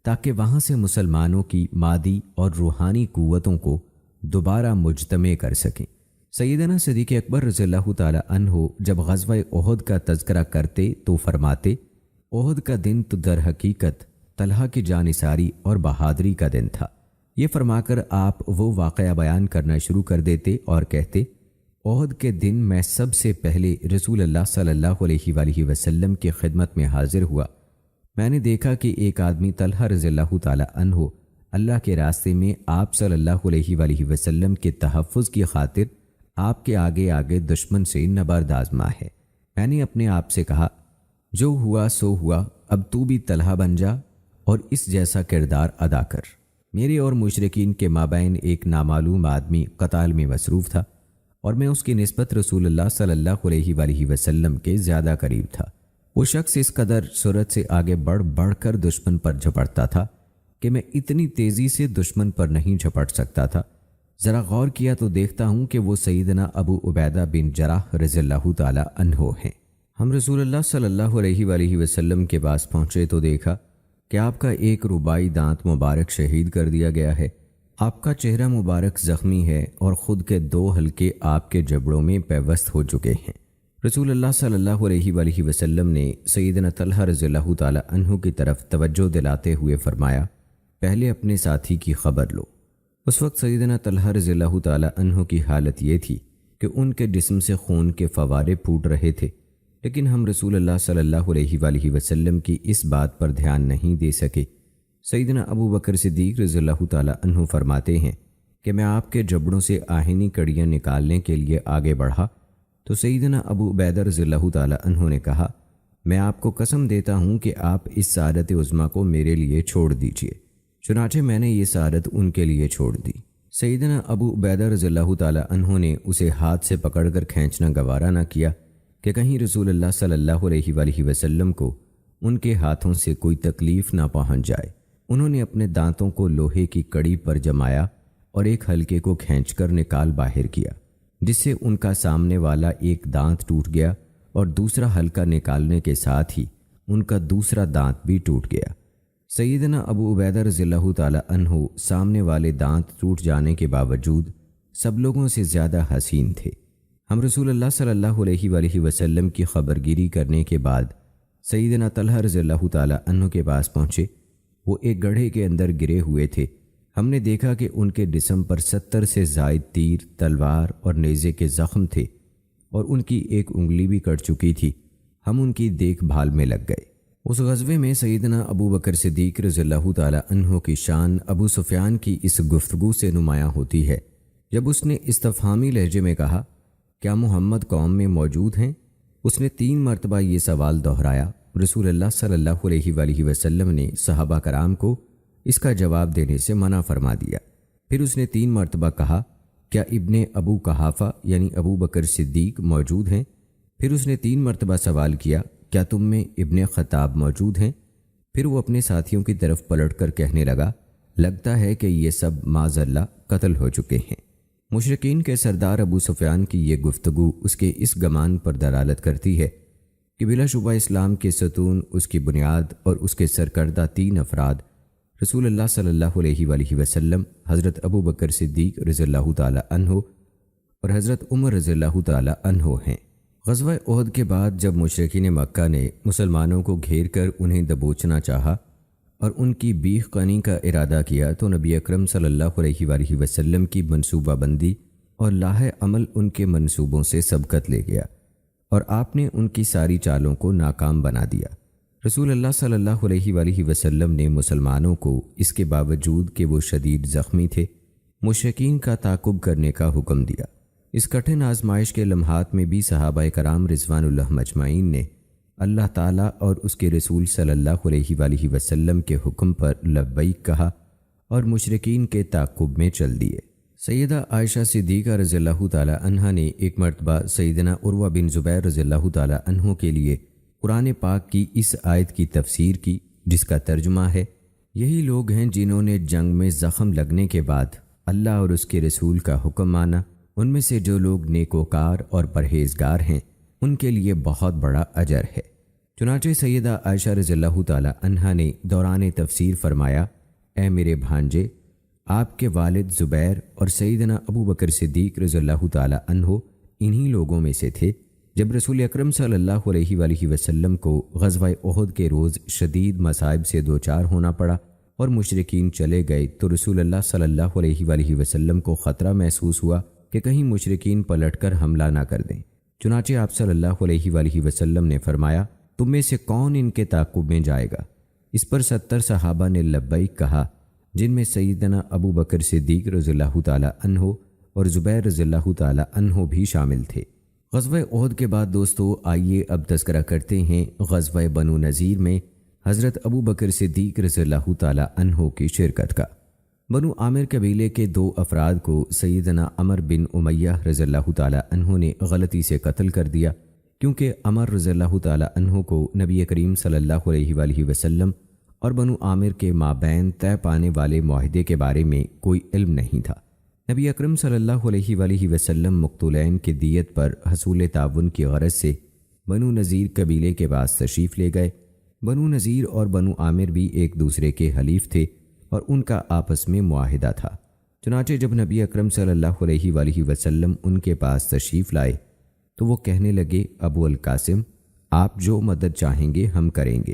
تاکہ وہاں سے مسلمانوں کی مادی اور روحانی قوتوں کو دوبارہ مجتمع کر سکیں۔ سیدنا صدیق اکبر رضی اللہ تعالی عنہ جب غزوہ احد کا تذکرہ کرتے تو فرماتے، احد کا دن تو در حقیقت طلحہ کی جانثاری اور بہادری کا دن تھا۔ یہ فرما کر آپ وہ واقعہ بیان کرنا شروع کر دیتے اور کہتے، احد کے دن میں سب سے پہلے رسول اللہ صلی اللہ علیہ وآلہ وسلم کی خدمت میں حاضر ہوا۔ میں نے دیکھا کہ ایک آدمی طلحہ رضی اللہ تعالی عنہ اللہ کے راستے میں آپ صلی اللہ علیہ وآلہ وسلم کے تحفظ کی خاطر آپ کے آگے آگے دشمن سے نبرد آزما ہے۔ میں نے اپنے آپ سے کہا، جو ہوا سو ہوا، اب تو بھی طلحہ بن جا اور اس جیسا کردار ادا کر۔ میرے اور مشرکین کے مابین ایک نامعلوم آدمی قتال میں مصروف تھا اور میں اس کی نسبت رسول اللہ صلی اللہ علیہ وآلہ وسلم کے زیادہ قریب تھا۔ وہ شخص اس قدر سرعت سے آگے بڑھ کر دشمن پر جھپٹتا تھا کہ میں اتنی تیزی سے دشمن پر نہیں جھپٹ سکتا تھا۔ ذرا غور کیا تو دیکھتا ہوں کہ وہ سیدنا ابو عبیدہ بن جراح رضی اللہ تعالی عنہ ہیں۔ ہم رسول اللہ صلی اللہ علیہ وآلہ وسلم کے پاس پہنچے تو دیکھا کہ آپ کا ایک رباعی دانت مبارک شہید کر دیا گیا ہے۔ آپ کا چہرہ مبارک زخمی ہے اور خود کے 2 حلقے آپ کے جبڑوں میں پیوست ہو چکے ہیں۔ رسول اللہ صلی اللہ علیہ وآلہ وسلم نے سیدنا طلحہ رضی اللہ تعالی عنہ کی طرف توجہ دلاتے ہوئے فرمایا، پہلے اپنے ساتھی کی خبر لو۔ اس وقت سیدنا طلحہ رضی اللہ تعالی عنہ کی حالت یہ تھی کہ ان کے جسم سے خون کے فوارے پھوٹ رہے تھے، لیکن ہم رسول اللہ صلی اللہ علیہ وآلہ وسلم کی اس بات پر دھیان نہیں دے سکے۔ سیدنا ابو بکر صدیق رضی اللہ تعالی عنہ فرماتے ہیں کہ میں آپ کے جبڑوں سے آہنی کڑیاں نکالنے کے لیے آگے بڑھا تو سیدنا ابو عبیدہ رضی اللہ تعالی عنہ نے کہا، میں آپ کو قسم دیتا ہوں کہ آپ اس سعادت عظمیٰ کو میرے لیے چھوڑ دیجیے۔ چنانچہ میں نے یہ سعادت ان کے لیے چھوڑ دی۔ سیدنا ابو عبیدہ رضی اللہ تعالی عنہ نے اسے ہاتھ سے پکڑ کر کھینچنا گوارا نہ کیا کہ کہیں رسول اللہ صلی اللہ علیہ وآلہ وسلم کو ان کے ہاتھوں سے کوئی تکلیف نہ پہنچ جائے۔ انہوں نے اپنے دانتوں کو لوہے کی کڑی پر جمایا اور ایک حلقے کو کھینچ کر نکال باہر کیا، جس سے ان کا سامنے والا ایک دانت ٹوٹ گیا اور دوسرا حلقہ نکالنے کے ساتھ ہی ان کا دوسرا دانت بھی ٹوٹ گیا۔ سیدنا ابو عبیدہ رضی اللہ تعالی عنہ سامنے والے دانت ٹوٹ جانے کے باوجود سب لوگوں سے زیادہ حسین تھے۔ ہم رسول اللہ صلی اللہ علیہ وآلہ وسلم کی خبرگیری کرنے کے بعد سیدنا طلحہ رضی اللہ تعالی عنہ کے پاس پہنچے۔ وہ ایک گڑھے کے اندر گرے ہوئے تھے۔ ہم نے دیکھا کہ ان کے جسم پر 70 سے زائد تیر، تلوار اور نیزے کے زخم تھے اور ان کی ایک انگلی بھی کٹ چکی تھی۔ ہم ان کی دیکھ بھال میں لگ گئے۔ اس غزوے میں سیدنا ابو بکر صدیق رضی اللہ تعالی عنہ کی شان ابو سفیان کی اس گفتگو سے نمایاں ہوتی ہے جب اس نے استفہامی لہجے میں کہا، کیا محمد قوم میں موجود ہیں؟ اس نے 3 مرتبہ یہ سوال دہرایا۔ رسول اللہ صلی اللہ علیہ وآلہ وسلم نے صحابہ کرام کو اس کا جواب دینے سے منع فرما دیا۔ پھر اس نے 3 مرتبہ کہا، کیا ابن ابو قحافہ یعنی ابو بکر صدیق موجود ہیں؟ پھر اس نے 3 مرتبہ سوال کیا، کیا تم میں ابن خطاب موجود ہیں؟ پھر وہ اپنے ساتھیوں کی طرف پلٹ کر کہنے لگا، لگتا ہے کہ یہ سب معاذ اللہ قتل ہو چکے ہیں۔ مشرکین کے سردار ابو سفیان کی یہ گفتگو اس کے اس گمان پر دلالت کرتی ہے کہ بلا شبہ اسلام کے ستون، اس کی بنیاد اور اس کے سرکردہ 3 افراد رسول اللہ صلی اللہ علیہ وآلہ وسلم، حضرت ابو بکر صدیق رضی اللہ تعالی عنہ اور حضرت عمر رضی اللہ تعالی عنہ ہیں۔ غزوہ احد کے بعد جب مشرکین مکہ نے مسلمانوں کو گھیر کر انہیں دبوچنا چاہا اور ان کی بیخ کنی کا ارادہ کیا تو نبی اکرم صلی اللہ علیہ وآلہ وسلم کی منصوبہ بندی اور لاہ عمل ان کے منصوبوں سے سبقت لے گیا اور آپ نے ان کی ساری چالوں کو ناکام بنا دیا۔ رسول اللہ صلی اللہ علیہ وآلہ وسلم نے مسلمانوں کو اس کے باوجود کہ وہ شدید زخمی تھے مشرکین کا تعاقب کرنے کا حکم دیا۔ اس کٹھن آزمائش کے لمحات میں بھی صحابہ کرام رضوان اللہ اجمعین نے اللہ تعالیٰ اور اس کے رسول صلی اللہ علیہ وآلہ وسلم کے حکم پر لبیک کہا اور مشرکین کے تعاقب میں چل دیے۔ سیدہ عائشہ صدیقہ رضی اللہ تعالی عنہا نے ایک مرتبہ سیدنا عروہ بن زبیر رضی اللہ تعالی عنہ کے لیے قرآن پاک کی اس آیت کی تفسیر کی، جس کا ترجمہ ہے، یہی لوگ ہیں جنہوں نے جنگ میں زخم لگنے کے بعد اللہ اور اس کے رسول کا حکم مانا، ان میں سے جو لوگ نیکوکار اور پرہیزگار ہیں ان کے لیے بہت بڑا اجر ہے۔ چنانچہ سیدہ عائشہ رضی اللہ تعالی عنہا نے دوران تفسیر فرمایا، اے میرے بھانجے، آپ کے والد زبیر اور سیدنا ابو بکر صدیق رضی اللہ تعالی عنہ انہی لوگوں میں سے تھے جب رسول اکرم صلی اللہ علیہ وآلہ وسلم کو غزوہ احد کے روز شدید مصائب سے دوچار ہونا پڑا اور مشرکین چلے گئے تو رسول اللہ صلی اللہ علیہ وآلہ وسلم کو خطرہ محسوس ہوا کہ کہیں مشرکین پلٹ کر حملہ نہ کر دیں۔ چنانچہ آپ صلی اللہ علیہ وآلہ وسلم نے فرمایا، تم میں سے کون ان کے تعاقب میں جائے گا؟ اس پر 70 صحابہ نے لبیک کہا، جن میں سیدنا ابو بکر صدیق رضی اللہ تعالی عنہ اور زبیر رضی اللہ تعالی عنہ بھی شامل تھے۔ غزوہ احد کے بعد دوستو آئیے اب تذکرہ کرتے ہیں غزوہ بنو نذیر میں حضرت ابو بکر صدیق رضی اللہ تعالی عنہ کی شرکت کا۔ بنو عامر قبیلے کے 2 افراد کو سیدنا عمر بن امیہ رضی اللہ تعالی عنہ نے غلطی سے قتل کر دیا، کیونکہ عمر رضی اللہ تعالی عنہ کو نبی کریم صلی اللہ علیہ وآلہ وسلم اور بنو عامر کے مابین طے پانے والے معاہدے کے بارے میں کوئی علم نہیں تھا۔ نبی اکرم صلی اللہ علیہ وآلہ وسلم مقتولین کی دیت پر حصول تعاون کی غرض سے بنو نذیر قبیلے کے پاس تشریف لے گئے۔ بنو نذیر اور بنو عامر بھی ایک دوسرے کے حلیف تھے اور ان کا آپس میں معاہدہ تھا۔ چنانچہ جب نبی اکرم صلی اللہ علیہ وآلہ وسلم ان کے پاس تشریف لائے تو وہ کہنے لگے، ابو القاسم، آپ جو مدد چاہیں گے ہم کریں گے۔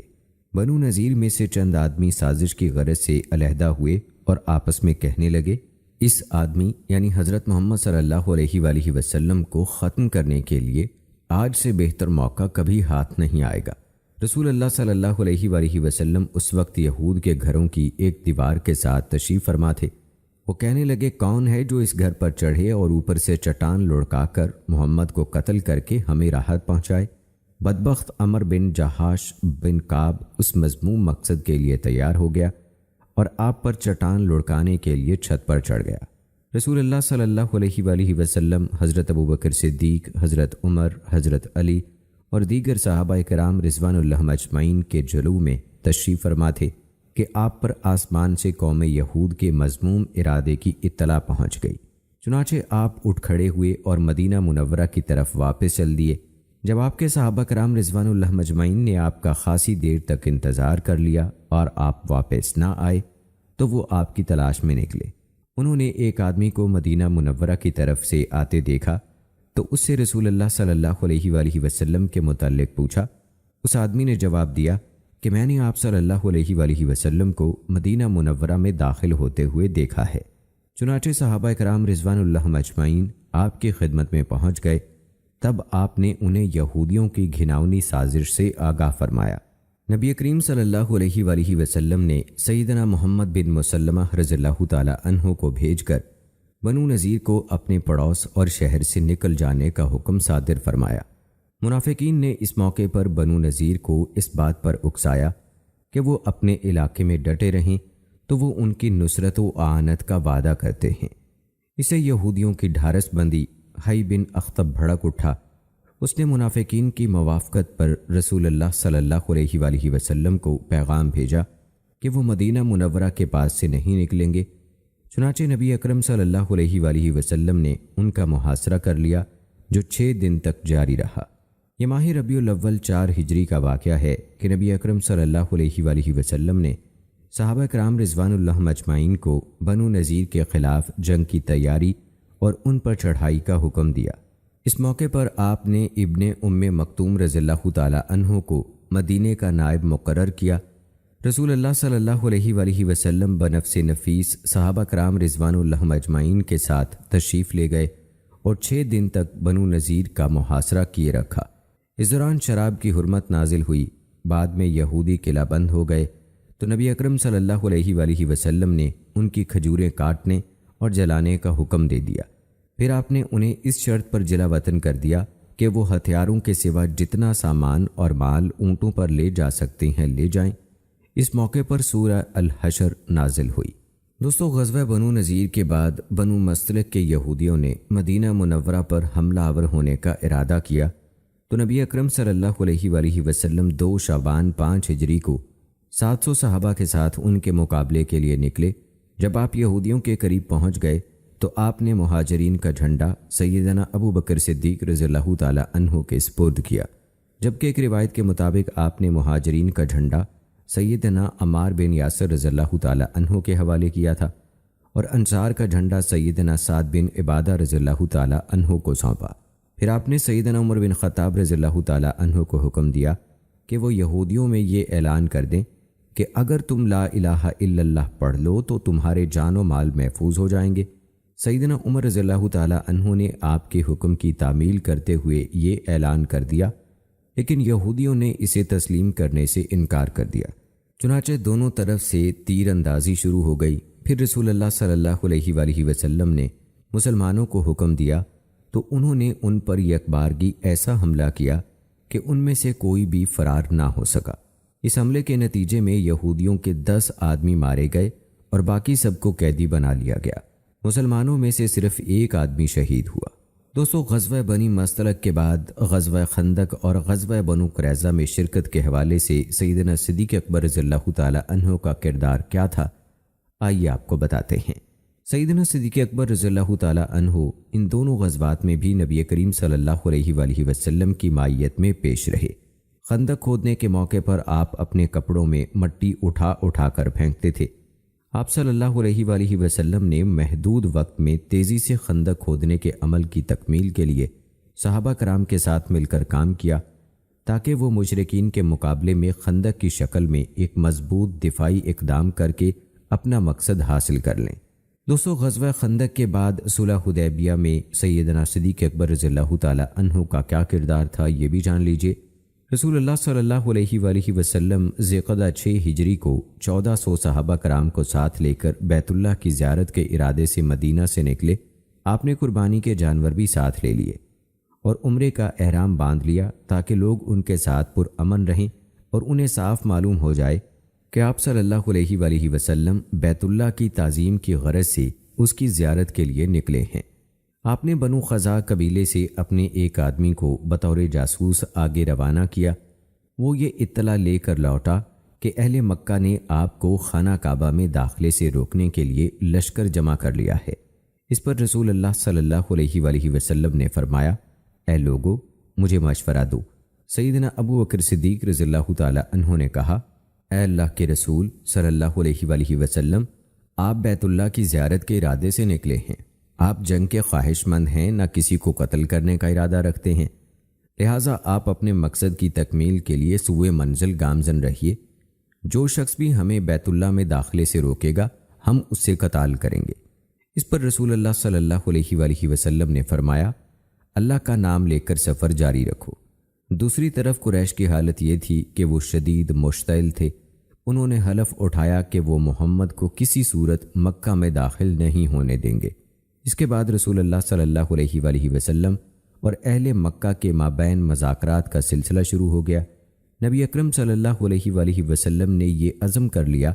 بنو نذیر میں سے چند آدمی سازش کی غرض سے علیحدہ ہوئے اور آپس میں کہنے لگے، اس آدمی یعنی حضرت محمد صلی اللہ علیہ وآلہ وسلم کو ختم کرنے کے لیے آج سے بہتر موقع کبھی ہاتھ نہیں آئے گا۔ رسول اللہ صلی اللہ علیہ وآلہ وسلم اس وقت یہود کے گھروں کی ایک دیوار کے ساتھ تشریف فرما تھے۔ وہ کہنے لگے، کون ہے جو اس گھر پر چڑھے اور اوپر سے چٹان لڑکا کر محمد کو قتل کر کے ہمیں راحت پہنچائے؟ بدبخت عمر بن جہاش بن کعب اس مذموم مقصد کے لیے تیار ہو گیا اور آپ پر چٹان لڑکانے کے لیے چھت پر چڑھ گیا۔ رسول اللہ صلی اللہ علیہ وآلہ وسلم، حضرت ابو بکر صدیق، حضرت عمر، حضرت علی اور دیگر صحابہ کرام رضوان اللہ اجمعین کے جلوہ میں تشریف فرما تھے کہ آپ پر آسمان سے قوم یہود کے مذموم ارادے کی اطلاع پہنچ گئی۔ چنانچہ آپ اٹھ کھڑے ہوئے اور مدینہ منورہ کی طرف واپس چل دیے۔ جب آپ کے صحابہ کرام رضوان اللہ اجمعین نے آپ کا خاصی دیر تک انتظار کر لیا اور آپ واپس نہ آئے تو وہ آپ کی تلاش میں نکلے۔ انہوں نے ایک آدمی کو مدینہ منورہ کی طرف سے آتے دیکھا تو اس سے رسول اللہ صلی اللہ علیہ وآلہ وسلم کے متعلق پوچھا۔ اس آدمی نے جواب دیا کہ میں نے آپ صلی اللہ علیہ وآلہ وسلم کو مدینہ منورہ میں داخل ہوتے ہوئے دیکھا ہے۔ چنانچہ صحابہ کرام رضوان اللہ اجمعین آپ کی خدمت میں پہنچ گئے۔ تب آپ نے انہیں یہودیوں کی گھناؤنی سازش سے آگاہ فرمایا۔ نبی کریم صلی اللہ علیہ وآلہ وسلم نے سیدنا محمد بن مسلمہ رضی اللہ تعالی عنہ کو بھیج کر بنو نذیر کو اپنے پڑوس اور شہر سے نکل جانے کا حکم صادر فرمایا۔ منافقین نے اس موقع پر بنو نذیر کو اس بات پر اکسایا کہ وہ اپنے علاقے میں ڈٹے رہیں تو وہ ان کی نصرت و اعانت کا وعدہ کرتے ہیں۔ اسے یہودیوں کی ڈھارس بندی حی بن اخطب بھڑک اٹھا۔ اس نے منافقین کی موافقت پر رسول اللہ صلی اللہ علیہ وآلہ وسلم کو پیغام بھیجا کہ وہ مدینہ منورہ کے پاس سے نہیں نکلیں گے۔ چنانچہ نبی اکرم صلی اللہ علیہ وآلہ وسلم نے ان کا محاصرہ کر لیا، جو 6 دن تک جاری رہا۔ یہ ماہ ربیع الاول 4 ہجری کا واقعہ ہے کہ نبی اکرم صلی اللہ علیہ وآلہ وسلم نے صحابہ کرام رضوان اللہ اجمعین کو بنو نذیر کے خلاف جنگ کی تیاری اور ان پر چڑھائی کا حکم دیا۔ اس موقع پر آپ نے ابن ام مکتوم رضی اللہ تعالی عنہ کو مدینے کا نائب مقرر کیا۔ رسول اللہ صلی اللہ علیہ وآلہ وسلم بنفس نفیس صحابہ کرام رضوان اللہ اجمعین کے ساتھ تشریف لے گئے اور 6 دن تک بنو نذیر کا محاصرہ کیے رکھا۔ اس دوران شراب کی حرمت نازل ہوئی۔ بعد میں یہودی قلعہ بند ہو گئے تو نبی اکرم صلی اللہ علیہ وآلہ وسلم نے ان کی کھجوریں کاٹنے اور جلانے کا حکم دے دیا۔ پھر آپ نے انہیں اس شرط پر جلا وطن کر دیا کہ وہ ہتھیاروں کے سوا جتنا سامان اور مال اونٹوں پر لے جا سکتے ہیں لے جائیں۔ اس موقع پر سورہ الحشر نازل ہوئی۔ دوستو، غزوہ بنو نذیر کے بعد بنو مستلق کے یہودیوں نے مدینہ منورہ پر حملہ آور ہونے کا ارادہ کیا تو نبی اکرم صلی اللہ علیہ وآلہ وسلم 2 شعبان 5 ہجری کو 700 صحابہ کے ساتھ ان کے مقابلے کے لیے نکلے، جب آپ یہودیوں کے قریب پہنچ گئے تو آپ نے مہاجرین کا جھنڈا سیدنا ابو بکر صدیق رضی اللہ تعالی عنہ کے سپرد کیا، جبکہ ایک روایت کے مطابق آپ نے مہاجرین کا جھنڈا سیدنا عمار بن یاسر رضی اللہ تعالی عنہ کے حوالے کیا تھا، اور انصار کا جھنڈا سیدنا سعد بن عبادہ رضی اللہ تعالی عنہ کو سونپا۔ پھر آپ نے سیدنا عمر بن خطاب رضی اللہ تعالی عنہ کو حکم دیا کہ وہ یہودیوں میں یہ اعلان کر دیں کہ اگر تم لا الہ الا اللہ پڑھ لو تو تمہارے جان و مال محفوظ ہو جائیں گے۔ سیدنا عمر رضی اللہ تعالی عنہ نے آپ کے حکم کی تعمیل کرتے ہوئے یہ اعلان کر دیا، لیکن یہودیوں نے اسے تسلیم کرنے سے انکار کر دیا۔ چنانچہ دونوں طرف سے تیر اندازی شروع ہو گئی۔ پھر رسول اللہ صلی اللہ علیہ وآلہ وسلم نے مسلمانوں کو حکم دیا تو انہوں نے ان پر یکبارگی ایسا حملہ کیا کہ ان میں سے کوئی بھی فرار نہ ہو سکا۔ اس حملے کے نتیجے میں یہودیوں کے 10 آدمی مارے گئے اور باقی سب کو قیدی بنا لیا گیا۔ مسلمانوں میں سے صرف ایک آدمی شہید ہوا۔ دوستو، غزوہ بنی مستلق کے بعد غزوہ خندق اور غزوہ بنو قریظہ میں شرکت کے حوالے سے سیدنا صدیق اکبر رضی اللہ تعالی عنہ کا کردار کیا تھا، آئیے آپ کو بتاتے ہیں۔ سیدنا صدیق اکبر رضی اللہ تعالی عنہ ان دونوں غزوات میں بھی نبی کریم صلی اللہ علیہ وآلہ وسلم کی معیت میں پیش رہے۔ خندق کھودنے کے موقع پر آپ اپنے کپڑوں میں مٹی اٹھا اٹھا کر پھینکتے تھے۔ آپ صلی اللہ علیہ وآلہ وسلم نے محدود وقت میں تیزی سے خندق کھودنے کے عمل کی تکمیل کے لیے صحابہ کرام کے ساتھ مل کر کام کیا تاکہ وہ مشرکین کے مقابلے میں خندق کی شکل میں ایک مضبوط دفاعی اقدام کر کے اپنا مقصد حاصل کر لیں۔ دوستو، غزوہ خندق کے بعد صلح حدیبیہ میں سیدنا صدیق اکبر رضی اللہ تعالی عنہ کا کیا کردار تھا، یہ بھی جان لیجئے۔ رسول اللہ صلی اللہ علیہ وآلہ وسلم ذوالقعدہ 6 ہجری کو 1400 صحابہ کرام کو ساتھ لے کر بیت اللہ کی زیارت کے ارادے سے مدینہ سے نکلے۔ آپ نے قربانی کے جانور بھی ساتھ لے لیے اور عمرے کا احرام باندھ لیا تاکہ لوگ ان کے ساتھ پرامن رہیں اور انہیں صاف معلوم ہو جائے کہ آپ صلی اللہ علیہ وآلہ وسلم بیت اللہ کی تعظیم کی غرض سے اس کی زیارت کے لیے نکلے ہیں۔ آپ نے بنو خزاع قبیلے سے اپنے ایک آدمی کو بطور جاسوس آگے روانہ کیا۔ وہ یہ اطلاع لے کر لوٹا کہ اہل مکہ نے آپ کو خانہ کعبہ میں داخلے سے روکنے کے لیے لشکر جمع کر لیا ہے۔ اس پر رسول اللہ صلی اللہ علیہ وآلہ وسلم نے فرمایا، اے لوگو، مجھے مشورہ دو۔ سیدنا ابو بکر صدیق رضی اللہ تعالی عنہ نے کہا، اے اللہ کے رسول صلی اللہ علیہ وآلہ وسلم، آپ بیت اللہ کی زیارت کے ارادے سے نکلے ہیں۔ آپ جنگ کے خواہش مند ہیں، نہ کسی کو قتل کرنے کا ارادہ رکھتے ہیں، لہٰذا آپ اپنے مقصد کی تکمیل کے لیے سوئے منزل گامزن رہیے۔ جو شخص بھی ہمیں بیت اللہ میں داخلے سے روکے گا، ہم اس سے قتال کریں گے۔ اس پر رسول اللہ صلی اللہ علیہ وآلہ وسلم نے فرمایا، اللہ کا نام لے کر سفر جاری رکھو۔ دوسری طرف قریش کی حالت یہ تھی کہ وہ شدید مشتعل تھے۔ انہوں نے حلف اٹھایا کہ وہ محمد کو کسی صورت مکہ میں داخل نہیں ہونے دیں گے۔ اس کے بعد رسول اللہ صلی اللہ علیہ وآلہ وسلم اور اہل مکہ کے مابین مذاکرات کا سلسلہ شروع ہو گیا۔ نبی اکرم صلی اللہ علیہ وآلہ وسلم نے یہ عزم کر لیا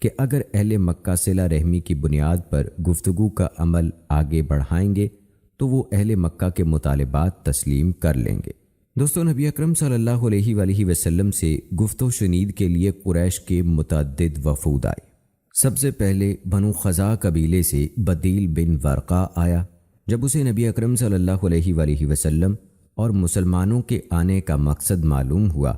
کہ اگر اہل مکہ صلہ رحمی کی بنیاد پر گفتگو کا عمل آگے بڑھائیں گے تو وہ اہل مکہ کے مطالبات تسلیم کر لیں گے۔ دوستو، نبی اکرم صلی اللہ علیہ وآلہ وسلم سے گفت و شنید کے لیے قریش کے متعدد وفود آئے۔ سب سے پہلے بنو خزاع قبیلے سے بدیل بن ورقہ آیا۔ جب اسے نبی اکرم صلی اللہ علیہ وآلہ وسلم اور مسلمانوں کے آنے کا مقصد معلوم ہوا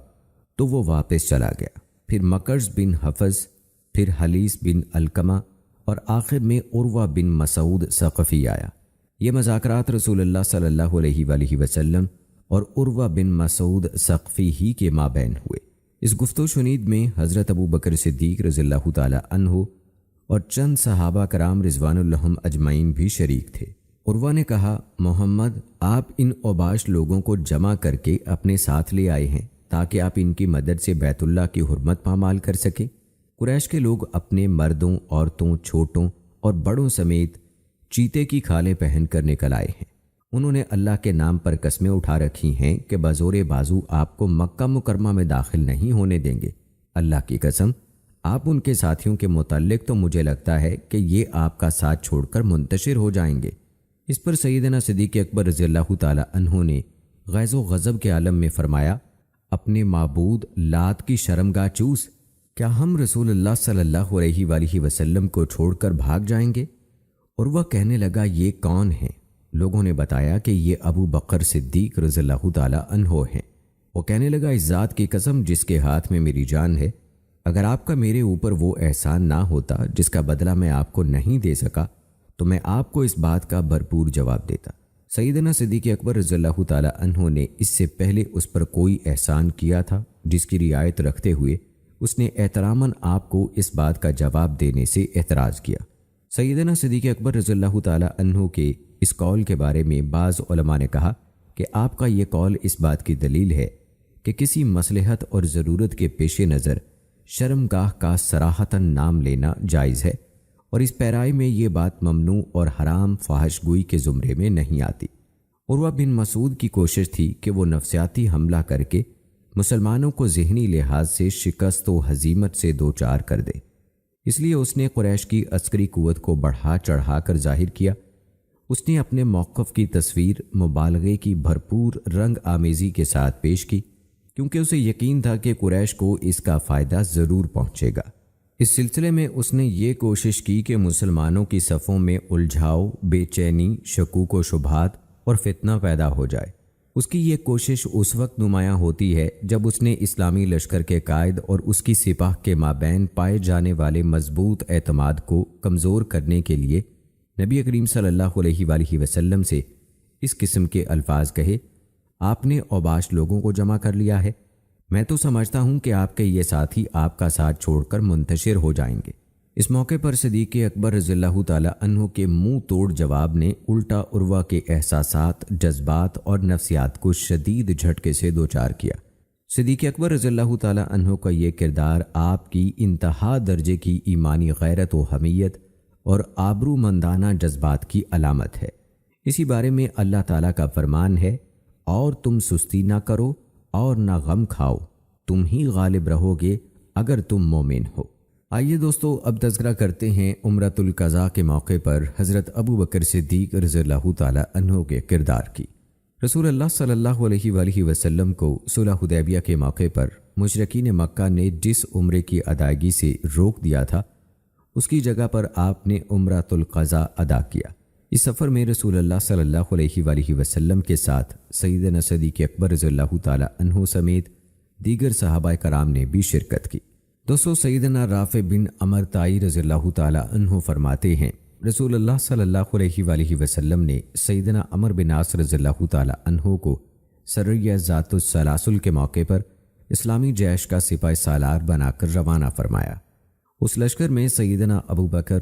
تو وہ واپس چلا گیا۔ پھر مکرز بن حفظ، پھر حلیس بن علقمہ اور آخر میں عروہ بن مسعود ثقفی آیا۔ یہ مذاکرات رسول اللہ صلی اللہ علیہ وآلہ وسلم اور عروہ بن مسعود ثقفی ہی کے مابین ہوئے۔ اس گفت و شنید میں حضرت ابو بکر صدیق رضی اللہ تعالی عنہ اور چند صحابہ کرام رضوان اللہم اجمعین بھی شریک تھے۔ عروہ نے کہا، محمد، آپ ان اوباش لوگوں کو جمع کر کے اپنے ساتھ لے آئے ہیں تاکہ آپ ان کی مدد سے بیت اللہ کی حرمت پامال کر سکیں۔ قریش کے لوگ اپنے مردوں، عورتوں، چھوٹوں اور بڑوں سمیت چیتے کی کھالیں پہن کر نکل آئے ہیں۔ انہوں نے اللہ کے نام پر قسمیں اٹھا رکھی ہیں کہ بزور بازو آپ کو مکہ مکرمہ میں داخل نہیں ہونے دیں گے۔ اللہ کی قسم، آپ ان کے ساتھیوں کے متعلق تو مجھے لگتا ہے کہ یہ آپ کا ساتھ چھوڑ کر منتشر ہو جائیں گے۔ اس پر سیدنا صدیق اکبر رضی اللہ تعالی عنہ نے غیظ و غضب کے عالم میں فرمایا، اپنے معبود لات کی شرمگاہ چوس، کیا ہم رسول اللہ صلی اللہ علیہ وآلہ وسلم کو چھوڑ کر بھاگ جائیں گے؟ اور وہ کہنے لگا یہ کون ہیں؟ لوگوں نے بتایا کہ یہ ابو بکر صدیق رضی اللہ تعالی عنہ ہیں۔ وہ کہنے لگا اس ذات کی قسم جس کے ہاتھ میں میری جان ہے، اگر آپ کا میرے اوپر وہ احسان نہ ہوتا جس کا بدلہ میں آپ کو نہیں دے سکا تو میں آپ کو اس بات کا بھرپور جواب دیتا۔ سیدنا صدیق اکبر رضی اللہ تعالی عنہ نے اس سے پہلے اس پر کوئی احسان کیا تھا جس کی رعایت رکھتے ہوئے اس نے احتراماً آپ کو اس بات کا جواب دینے سے اعتراض کیا۔ سیدنا صدیق اکبر رضی اللہ تعالی عنہ کے اس قول کے بارے میں بعض علماء نے کہا کہ آپ کا یہ قول اس بات کی دلیل ہے کہ کسی مصلحت اور ضرورت کے پیش نظر شرمگاہ کا صراحتاً نام لینا جائز ہے، اور اس پیرائی میں یہ بات ممنوع اور حرام فاحش گوئی کے زمرے میں نہیں آتی۔ عروہ بن مسعود کی کوشش تھی کہ وہ نفسیاتی حملہ کر کے مسلمانوں کو ذہنی لحاظ سے شکست و ہزیمت سے دوچار کر دے، اس لیے اس نے قریش کی عسکری قوت کو بڑھا چڑھا کر ظاہر کیا۔ اس نے اپنے موقف کی تصویر مبالغے کی بھرپور رنگ آمیزی کے ساتھ پیش کی، کیونکہ اسے یقین تھا کہ قریش کو اس کا فائدہ ضرور پہنچے گا۔ اس سلسلے میں اس نے یہ کوشش کی کہ مسلمانوں کی صفوں میں الجھاؤ، بے چینی، شکوک و شبہات اور فتنہ پیدا ہو جائے۔ اس کی یہ کوشش اس وقت نمایاں ہوتی ہے جب اس نے اسلامی لشکر کے قائد اور اس کی سپاہ کے مابین پائے جانے والے مضبوط اعتماد کو کمزور کرنے کے لیے نبی کریم صلی اللہ علیہ وآلہ وسلم سے اس قسم کے الفاظ کہے، آپ نے اوباش لوگوں کو جمع کر لیا ہے، میں تو سمجھتا ہوں کہ آپ کے یہ ساتھی آپ کا ساتھ چھوڑ کر منتشر ہو جائیں گے۔ اس موقع پر صدیق اکبر رضی اللہ تعالی عنہ کے منہ توڑ جواب نے الٹا عروہ کے احساسات، جذبات اور نفسیات کو شدید جھٹکے سے دوچار کیا۔ صدیق اکبر رضی اللہ تعالی عنہ کا یہ کردار آپ کی انتہا درجے کی ایمانی غیرت و حمیت اور آبرو مندانہ جذبات کی علامت ہے۔ اسی بارے میں اللہ تعالیٰ کا فرمان ہے، اور تم سستی نہ کرو اور نہ غم کھاؤ، تم ہی غالب رہو گے اگر تم مومن ہو۔ آئیے دوستو اب تذکرہ کرتے ہیں عمرۃ القضاء کے موقع پر حضرت ابو بکر صدیق رضی اللہ تعالی عنہ کے کردار کی۔ رسول اللہ صلی اللہ علیہ وآلہ وسلم کو صلح حدیبیہ کے موقع پر مشرکین مکہ نے جس عمرے کی ادائیگی سے روک دیا تھا، اس کی جگہ پر آپ نے عمرۃ القضاء ادا کیا۔ اس سفر میں رسول اللہ صلی اللہ علیہ وآلہ وسلم کے ساتھ سیدنا صدیق اکبر رضی اللہ تعالی عنہ سمیت دیگر صحابہ کرام نے بھی شرکت کی۔ دوستو سیدنا رافع بن عمر طائی رضی اللہ تعالی عنہ فرماتے ہیں، رسول اللہ صلی اللہ علیہ وآلہ وسلم نے سیدنا عمر بن عاص رضی اللہ تعالی عنہ کو سریہ ذات السلاسل کے موقع پر اسلامی جیش کا سپاہ سالار بنا کر روانہ فرمایا۔ اس لشکر میں سیدنا ابو بکر،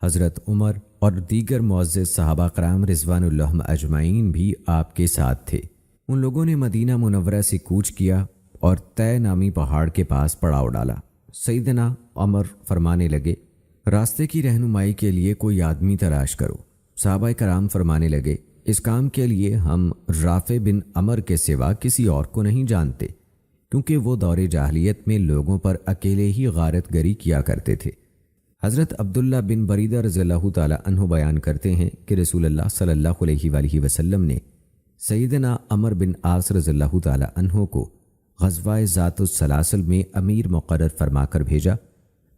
حضرت عمر اور دیگر معزز صحابہ کرام رضوان اللہ اجمعین بھی آپ کے ساتھ تھے۔ ان لوگوں نے مدینہ منورہ سے کوچ کیا اور طے نامی پہاڑ کے پاس پڑاؤ ڈالا۔ سیدنا عمر فرمانے لگے، راستے کی رہنمائی کے لیے کوئی آدمی تلاش کرو۔ صحابہ کرام فرمانے لگے، اس کام کے لیے ہم رافع بن عمر کے سوا کسی اور کو نہیں جانتے، کیونکہ وہ دور جاہلیت میں لوگوں پر اکیلے ہی غارت گری کیا کرتے تھے۔ حضرت عبداللہ بن بریدہ رضی اللہ تعالی عنہ بیان کرتے ہیں کہ رسول اللہ صلی اللہ علیہ وآلہ وسلم نے سیدنا عمر بن عاص رضی اللہ تعالی عنہ کو غزوہ ذات السلاسل میں امیر مقرر فرما کر بھیجا،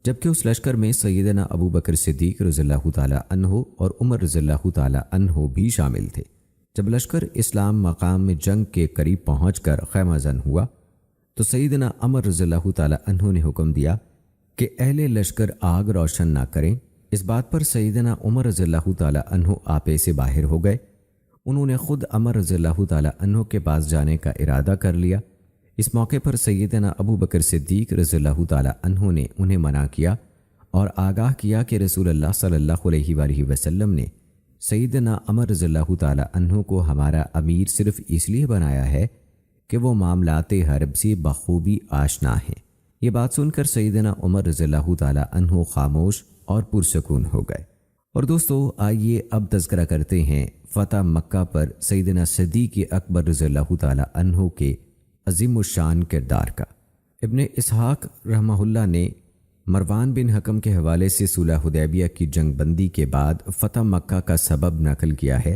جبکہ اس لشکر میں سیدنا ابو بکر صدیق رضی اللہ تعالی عنہ اور عمر رضی اللہ تعالی عنہ بھی شامل تھے۔ جب لشکر اسلام مقام میں جنگ کے قریب پہنچ کر خیمہ زن ہوا تو سیدنا عمر رضی اللہ تعالی عنہ نے حکم دیا کہ اہل لشکر آگ روشن نہ کریں۔ اس بات پر سیدنا عمر رضی اللہ تعالی عنہ آپے سے باہر ہو گئے۔ انہوں نے خود عمر رضی اللہ تعالی عنہ کے پاس جانے کا ارادہ کر لیا۔ اس موقع پر سیدنا ابو بکر صدیق رضی اللہ تعالی عنہ نے انہیں منع کیا اور آگاہ کیا کہ رسول اللہ صلی اللہ علیہ وآلہ وسلم نے سیدنا عمر رضی اللہ تعالی عنہ کو ہمارا امیر صرف اس لیے بنایا ہے کہ وہ معاملات حرب سے بخوبی آشنا ہیں۔ یہ بات سن کر سیدنا عمر رضی اللہ تعالی عنہ خاموش اور پرسکون ہو گئے۔ اور دوستو آئیے اب تذکرہ کرتے ہیں فتح مکہ پر سیدنا صدیق اکبر رضی اللہ تعالی عنہ کے عظیم الشان کردار کا۔ ابن اسحاق رحمہ اللہ نے مروان بن حکم کے حوالے سے صلح حدیبیہ کی جنگ بندی کے بعد فتح مکہ کا سبب نقل کیا ہے۔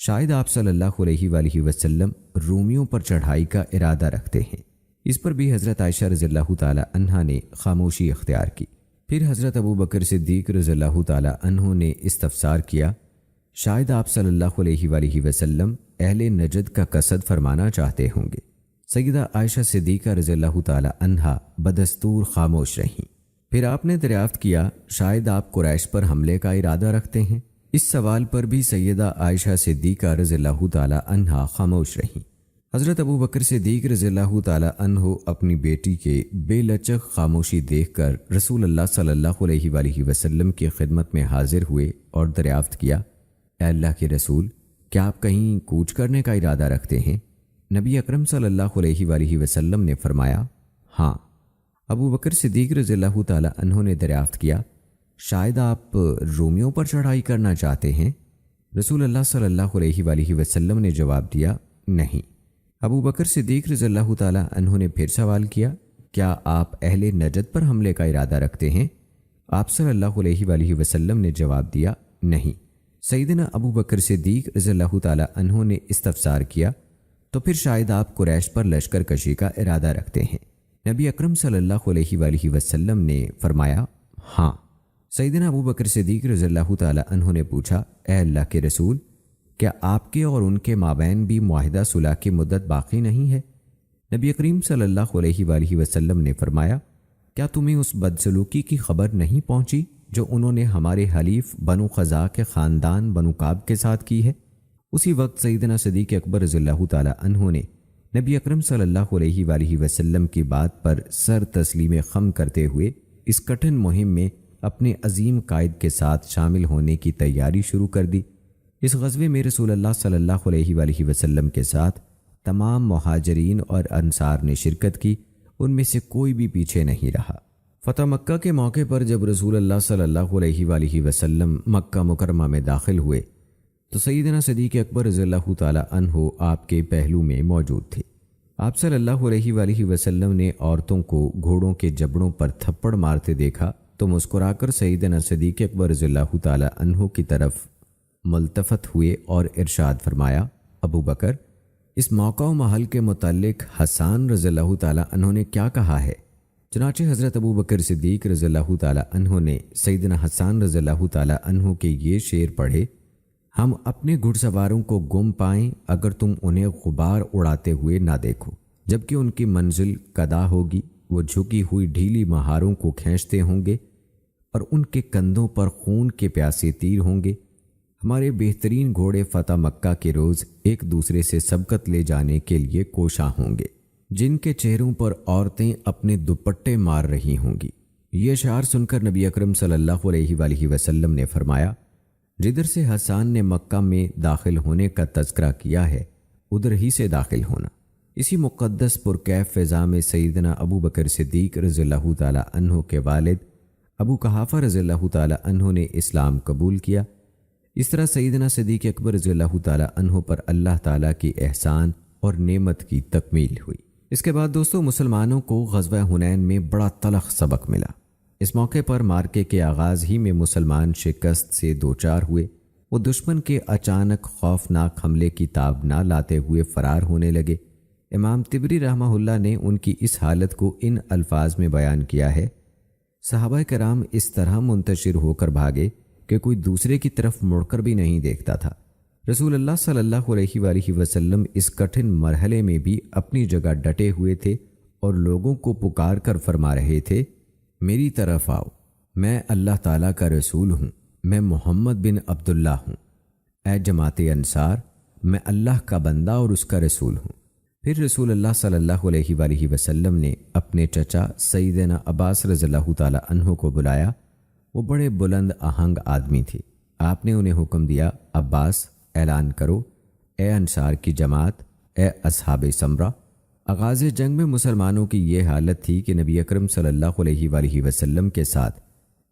شاید آپ صلی اللہ علیہ وآلہ وسلم رومیوں پر چڑھائی کا ارادہ رکھتے ہیں۔ اس پر بھی حضرت عائشہ رضی اللہ تعالی عنہا نے خاموشی اختیار کی۔ پھر حضرت ابو بکر صدیق رضی اللہ تعالی عنہ نے استفسار کیا، شاید آپ صلی اللہ علیہ وآلہ وسلم اہل نجد کا قصد فرمانا چاہتے ہوں گے۔ سیدہ عائشہ صدیقہ رضی اللہ تعالی عنہا بدستور خاموش رہیں۔ پھر آپ نے دریافت کیا، شاید آپ قریش پر حملے کا ارادہ رکھتے ہیں؟ اس سوال پر بھی سیدہ عائشہ صدیقہ رضی اللہ تعالی عنہا خاموش رہیں۔ حضرت ابو بکر صدیق رضی اللہ تعالی عنہ اپنی بیٹی کے بے لچک خاموشی دیکھ کر رسول اللہ صلی اللہ علیہ وآلہ وسلم کی خدمت میں حاضر ہوئے اور دریافت کیا، اے اللہ کے رسول، کیا آپ کہیں کوچ کرنے کا ارادہ رکھتے ہیں؟ نبی اکرم صلی اللہ علیہ وآلہ وسلم نے فرمایا، ہاں۔ ابو بکر صدیق رضی اللہ تعالی عنہ نے دریافت کیا، شاید آپ رومیوں پر چڑھائی کرنا چاہتے ہیں؟ رسول اللہ صلی اللہ علیہ وآلہ وسلم نے جواب دیا، نہیں۔ ابو بکر صدیق رضی اللہ تعالی عنہ نے پھر سوال کیا، کیا آپ اہل نجد پر حملے کا ارادہ رکھتے ہیں؟ آپ صلی اللہ علیہ وآلہ وسلم نے جواب دیا، نہیں۔ سیدنا ابو بکر صدیق رضی اللہ تعالی عنہ نے استفسار کیا، تو پھر شاید آپ قریش پر لشکر کشی کا ارادہ رکھتے ہیں؟ نبی اکرم صلی اللہ علیہ وآلہ وسلم نے فرمایا، ہاں۔ سیدنا ابو بکر صدیق رضی اللہ تعالی عنہ نے پوچھا، اے اللہ کے رسول، کیا آپ کے اور ان کے مابین بھی معاہدہ صلح کی مدت باقی نہیں ہے؟ نبی کریم صلی اللہ علیہ وآلہ وسلم نے فرمایا، کیا تمہیں اس بدسلوکی کی خبر نہیں پہنچی جو انہوں نے ہمارے حلیف بنو خزاع کے خاندان بنو کعب کے ساتھ کی ہے؟ اسی وقت سیدنا صدیق اکبر رضی اللہ تعالی عنہ نے نبی اکرم صلی اللہ علیہ وآلہ وسلم کی بات پر سر تسلیم خم کرتے ہوئے اس کٹھن مہم میں اپنے عظیم قائد کے ساتھ شامل ہونے کی تیاری شروع کر دی۔ اس غزوے میں رسول اللہ صلی اللہ علیہ وآلہ وسلم کے ساتھ تمام مہاجرین اور انصار نے شرکت کی، ان میں سے کوئی بھی پیچھے نہیں رہا۔ فتح مکہ کے موقع پر جب رسول اللہ صلی اللہ علیہ وآلہ وسلم مکہ مکرمہ میں داخل ہوئے تو سیدنا صدیق اکبر رضی اللہ تعالی عنہ آپ کے پہلو میں موجود تھے۔ آپ صلی اللہ علیہ وآلہ وسلم نے عورتوں کو گھوڑوں کے جبڑوں پر تھپڑ مارتے دیکھا تو مسکرا کر سیدنا صدیق اکبر رضی اللہ تعالی عنہ کی طرف ملتفت ہوئے اور ارشاد فرمایا، ابو بکر، اس موقع و محل کے متعلق حسان رضی اللہ تعالی عنہ نے کیا کہا ہے؟ چنانچہ حضرت ابو بکر صدیق رضی اللہ تعالی عنہ نے سیدنا حسان رضی اللہ تعالی عنہ کے یہ شعر پڑھے، ہم اپنے گھڑ سواروں کو گم پائیں اگر تم انہیں غبار اڑاتے ہوئے نہ دیکھو، جبکہ ان کی منزل قدا ہوگی، وہ جھکی ہوئی ڈھیلی مہاروں کو کھینچتے ہوں گے اور ان کے کندھوں پر خون کے پیاسے تیر ہوں گے۔ ہمارے بہترین گھوڑے فتح مکہ کے روز ایک دوسرے سے سبقت لے جانے کے لیے کوشاں ہوں گے، جن کے چہروں پر عورتیں اپنے دوپٹے مار رہی ہوں گی۔ یہ اشعار سن کر نبی اکرم صلی اللہ علیہ وآلہ وسلم نے فرمایا، جدھر سے حسان نے مکہ میں داخل ہونے کا تذکرہ کیا ہے ادھر ہی سے داخل ہونا۔ اسی مقدس پرکیف فضا میں سیدنا ابو بکر صدیق رضی اللہ تعالی عنہ کے والد ابو قحافہ رضی اللہ تعالی عنہ نے اسلام قبول کیا۔ اس طرح سیدنا صدیق اکبر رضی اللہ تعالی عنہ پر اللہ تعالیٰ کی احسان اور نعمت کی تکمیل ہوئی۔ اس کے بعد دوستو، مسلمانوں کو غزوہ حنین میں بڑا تلخ سبق ملا۔ اس موقع پر مارکے کے آغاز ہی میں مسلمان شکست سے دوچار ہوئے۔ وہ دشمن کے اچانک خوفناک حملے کی تاب نہ لاتے ہوئے فرار ہونے لگے۔ امام طبری رحمہ اللہ نے ان کی اس حالت کو ان الفاظ میں بیان کیا ہے، صحابہ کرام اس طرح منتشر ہو کر بھاگے کہ کوئی دوسرے کی طرف مڑ کر بھی نہیں دیکھتا تھا۔ رسول اللہ صلی اللہ علیہ وآلہ وسلم اس کٹھن مرحلے میں بھی اپنی جگہ ڈٹے ہوئے تھے اور لوگوں کو پکار کر فرما رہے تھے، میری طرف آؤ، میں اللہ تعالیٰ کا رسول ہوں، میں محمد بن عبداللہ ہوں۔ اے جماعت انصار، میں اللہ کا بندہ اور اس کا رسول ہوں۔ پھر رسول اللہ صلی اللہ علیہ وآلہ وسلم نے اپنے چچا سیدنا عباس رضی اللہ تعالی عنہ کو بلایا۔ وہ بڑے بلند آہنگ آدمی تھے۔ آپ نے انہیں حکم دیا، عباس، اعلان کرو، اے انصار کی جماعت، اے اصحاب سمرہ۔ آغاز جنگ میں مسلمانوں کی یہ حالت تھی کہ نبی اکرم صلی اللہ علیہ وآلہ وسلم کے ساتھ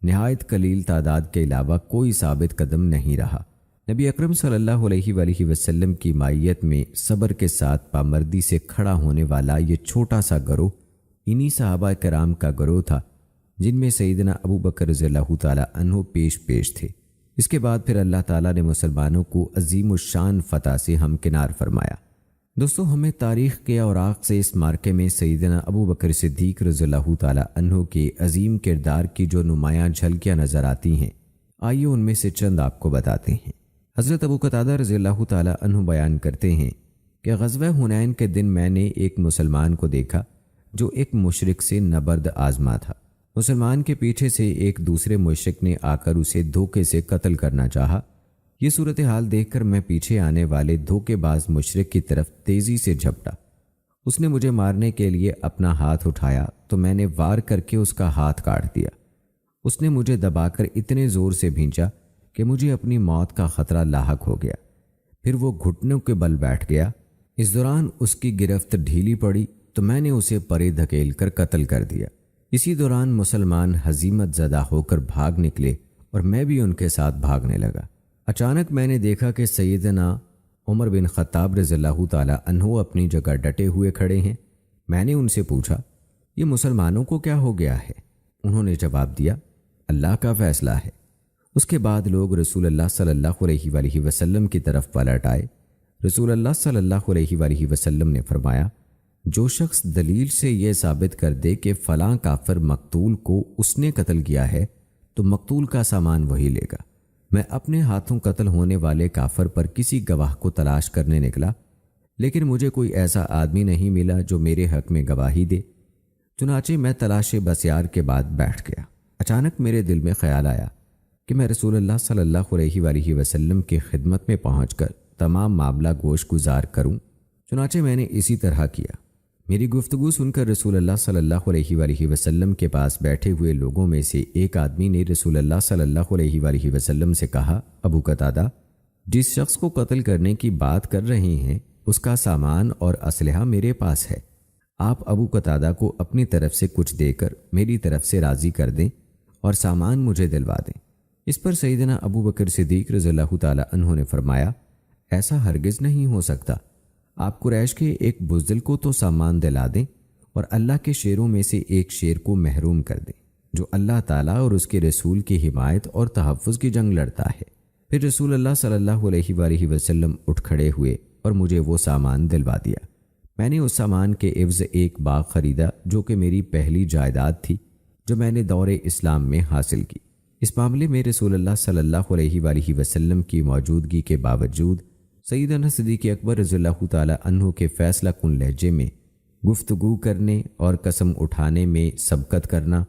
نہایت قلیل تعداد کے علاوہ کوئی ثابت قدم نہیں رہا۔ نبی اکرم صلی اللہ علیہ وآلہ وسلم کی مائیت میں صبر کے ساتھ پامردی سے کھڑا ہونے والا یہ چھوٹا سا گروہ انہی صحابہ کرام کا گروہ تھا جن میں سیدنا ابو بکر رضی اللہ تعالی عنہ پیش تھے۔ اس کے بعد پھر اللہ تعالیٰ نے مسلمانوں کو عظیم الشان فتح سے ہمکنار فرمایا۔ دوستو، ہمیں تاریخ کے اوراق سے اس مارکے میں سیدنا ابو بکر صدیق رضی اللہ تعالیٰ عنہ کے عظیم کردار کی جو نمایاں جھلکیاں نظر آتی ہیں، آئیے ان میں سے چند آپ کو بتاتے ہیں۔ حضرت ابو قتادہ رضی اللہ تعالیٰ عنہ بیان کرتے ہیں کہ غزوہ حنین کے دن میں نے ایک مسلمان کو دیکھا جو ایک مشرک سے نبرد آزما تھا۔ مسلمان کے پیچھے سے ایک دوسرے مشرک نے آ کر اسے دھوکے سے قتل کرنا چاہا۔ یہ صورتحال دیکھ کر میں پیچھے آنے والے دھوکے باز مشرک کی طرف تیزی سے جھپٹا۔ اس نے مجھے مارنے کے لیے اپنا ہاتھ اٹھایا تو میں نے وار کر کے اس کا ہاتھ کاٹ دیا۔ اس نے مجھے دبا کر اتنے زور سے بھینچا کہ مجھے اپنی موت کا خطرہ لاحق ہو گیا۔ پھر وہ گھٹنوں کے بل بیٹھ گیا۔ اس دوران اس کی گرفت ڈھیلی پڑی تو میں نے اسے پرے دھکیل کر قتل کر دیا۔ اسی دوران مسلمان ہزیمت زدہ ہو کر بھاگ نکلے اور میں بھی ان کے ساتھ بھاگنے لگا۔ اچانک میں نے دیکھا کہ سیدنا عمر بن خطاب رضی اللہ تعالیٰ عنہ اپنی جگہ ڈٹے ہوئے کھڑے ہیں۔ میں نے ان سے پوچھا، یہ مسلمانوں کو کیا ہو گیا ہے؟ انہوں نے جواب دیا، اللہ کا فیصلہ ہے۔ اس کے بعد لوگ رسول اللہ صلی اللہ علیہ وآلہ وسلم کی طرف پلٹ آئے۔ رسول اللہ صلی اللہ علیہ وآلہ وسلم نے فرمایا، جو شخص دلیل سے یہ ثابت کر دے کہ فلاں کافر مقتول کو اس نے قتل کیا ہے تو مقتول کا سامان وہی لے گا۔ میں اپنے ہاتھوں قتل ہونے والے کافر پر کسی گواہ کو تلاش کرنے نکلا، لیکن مجھے کوئی ایسا آدمی نہیں ملا جو میرے حق میں گواہی دے۔ چنانچہ میں تلاش بسیار کے بعد بیٹھ گیا۔ اچانک میرے دل میں خیال آیا کہ میں رسول اللہ صلی اللہ علیہ وآلہ وسلم کی خدمت میں پہنچ کر تمام معاملہ گوش گزار کروں۔ چنانچہ میں نے اسی طرح کیا۔ میری گفتگو سن کر رسول اللہ صلی اللہ علیہ وآلہ وسلم کے پاس بیٹھے ہوئے لوگوں میں سے ایک آدمی نے رسول اللہ صلی اللہ علیہ وآلہ وسلم سے کہا، ابو قتادہ، جس شخص کو قتل کرنے کی بات کر رہے ہیں اس کا سامان اور اسلحہ میرے پاس ہے۔ آپ ابو قتادہ کو اپنی طرف سے کچھ دے کر میری طرف سے راضی کر دیں اور سامان مجھے دلوا دیں۔ اس پر سیدنا ابو بکر صدیق رضی اللہ تعالیٰ عنہ نے فرمایا، ایسا ہرگز نہیں ہو سکتا۔ آپ قریش کے ایک بزدل کو تو سامان دلا دیں اور اللہ کے شیروں میں سے ایک شیر کو محروم کر دیں جو اللہ تعالیٰ اور اس کے رسول کی حمایت اور تحفظ کی جنگ لڑتا ہے۔ پھر رسول اللہ صلی اللہ علیہ وآلہ وسلم اٹھ کھڑے ہوئے اور مجھے وہ سامان دلوا دیا۔ میں نے اس سامان کے عوض ایک باغ خریدا جو کہ میری پہلی جائیداد تھی جو میں نے دور اسلام میں حاصل کی۔ اس معاملے میں رسول اللہ صلی اللہ علیہ وآلہ وسلم کی موجودگی کے باوجود سیدنا صدیق اکبر رضی اللہ تعالیٰ عنہ کے فیصلہ کن لہجے میں گفتگو کرنے اور قسم اٹھانے میں سبقت کرنا،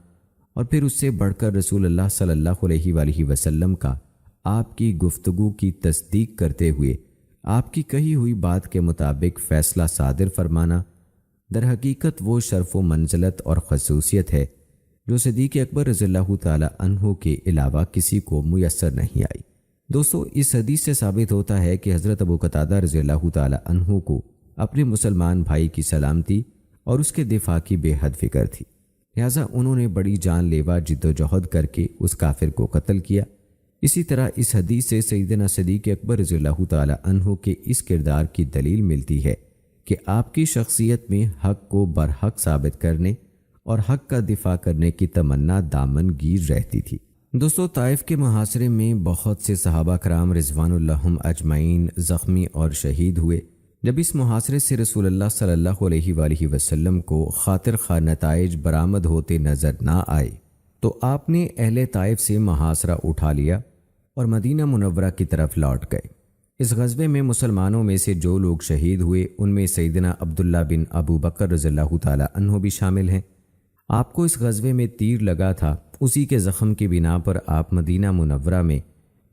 اور پھر اس سے بڑھ کر رسول اللہ صلی اللہ علیہ وآلہ وسلم کا آپ کی گفتگو کی تصدیق کرتے ہوئے آپ کی کہی ہوئی بات کے مطابق فیصلہ صادر فرمانا، در حقیقت وہ شرف و منزلت اور خصوصیت ہے جو صدیق اکبر رضی اللہ تعالیٰ عنہ کے علاوہ کسی کو میسر نہیں آئی۔ دوستو، اس حدیث سے ثابت ہوتا ہے کہ حضرت ابو قتادہ رضی اللہ تعالیٰ عنہ کو اپنے مسلمان بھائی کی سلامتی اور اس کے دفاع کی بے حد فکر تھی، لہٰذا انہوں نے بڑی جان لیوا جد و جہد کر کے اس کافر کو قتل کیا۔ اسی طرح اس حدیث سے سیدنا صدیق اکبر رضی اللہ تعالیٰ عنہ کے اس کردار کی دلیل ملتی ہے کہ آپ کی شخصیت میں حق کو برحق ثابت کرنے اور حق کا دفاع کرنے کی تمنا دامن گیر رہتی تھی۔ دوستو، طائف کے محاصرے میں بہت سے صحابہ کرام رضوان اللہم اجمعین زخمی اور شہید ہوئے۔ جب اس محاصرے سے رسول اللہ صلی اللہ علیہ وآلہ وسلم کو خاطر خواہ نتائج برآمد ہوتے نظر نہ آئے تو آپ نے اہل طائف سے محاصرہ اٹھا لیا اور مدینہ منورہ کی طرف لوٹ گئے۔ اس غزوے میں مسلمانوں میں سے جو لوگ شہید ہوئے ان میں سیدنا عبداللہ بن ابو بکر رضی اللہ تعالیٰ عنہ بھی شامل ہیں۔ آپ کو اس غزوے میں تیر لگا تھا، اسی کے زخم کی بنا پر آپ مدینہ منورہ میں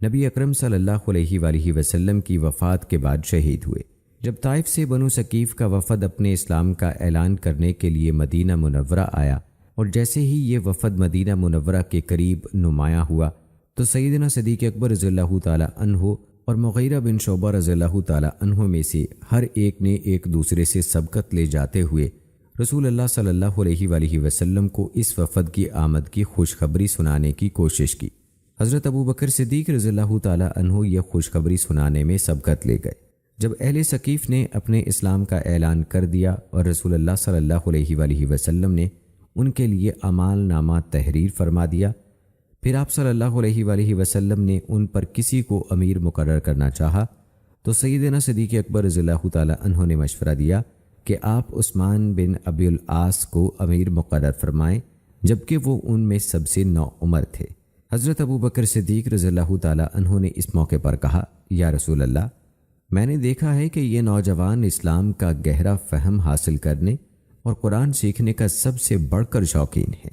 نبی اکرم صلی اللہ علیہ وآلہ وسلم کی وفات کے بعد شہید ہوئے۔ جب طائف سے بنو ثقیف کا وفد اپنے اسلام کا اعلان کرنے کے لیے مدینہ منورہ آیا اور جیسے ہی یہ وفد مدینہ منورہ کے قریب نمایاں ہوا تو سیدنا صدیق اکبر رضی اللہ تعالیٰ عنہ اور مغیرہ بن شعبہ رضی اللہ تعالیٰ عنہ میں سے ہر ایک نے ایک دوسرے سے سبقت لے جاتے ہوئے رسول اللہ صلی اللہ علیہ وآلہ وسلم کو اس وفد کی آمد کی خوشخبری سنانے کی کوشش کی۔ حضرت ابو بکر صدیق رضی اللہ تعالیٰ عنہ یہ خوشخبری سنانے میں سبقت لے گئے۔ جب اہل ثقیف نے اپنے اسلام کا اعلان کر دیا اور رسول اللہ صلی اللہ علیہ وآلہ وسلم نے ان کے لیے اعمال نامہ تحریر فرما دیا، پھر آپ صلی اللہ علیہ وآلہ وسلم نے ان پر کسی کو امیر مقرر کرنا چاہا تو سیدنا صدیق اکبر رضی اللہ تعالی عنہ نے مشورہ دیا کہ آپ عثمان بن ابی العاص کو امیر مقرر فرمائیں، جبکہ وہ ان میں سب سے نوعمر تھے۔ حضرت ابو بکر صدیق رضی اللہ تعالی عنہ نے اس موقع پر کہا، یا رسول اللہ، میں نے دیکھا ہے کہ یہ نوجوان اسلام کا گہرا فہم حاصل کرنے اور قرآن سیکھنے کا سب سے بڑھ کر شوقین ہے۔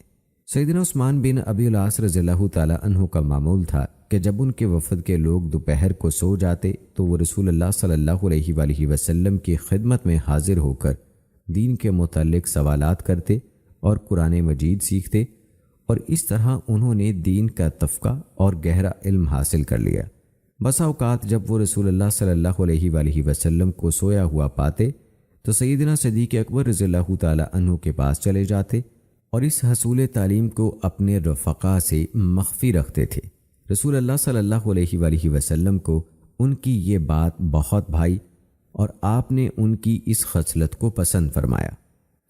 سیدنا عثمان بن ابی العاص رضی اللہ تعالی عنہ کا معمول تھا کہ جب ان کے وفد کے لوگ دوپہر کو سو جاتے تو وہ رسول اللہ صلی اللہ علیہ وآلہ وسلم کی خدمت میں حاضر ہو کر دین کے متعلق سوالات کرتے اور قرآن مجید سیکھتے، اور اس طرح انہوں نے دین کا تفقہ اور گہرا علم حاصل کر لیا۔ بسا اوقات جب وہ رسول اللہ صلی اللہ علیہ وآلہ وسلم کو سویا ہوا پاتے تو سیدنا صدیق اکبر رضی اللہ تعالی عنہ کے پاس چلے جاتے اور اس حصول تعلیم کو اپنے رفقا سے مخفی رکھتے تھے۔ رسول اللہ صلی اللہ علیہ وآلہ وسلم کو ان کی یہ بات بہت بھائی اور آپ نے ان کی اس خصلت کو پسند فرمایا۔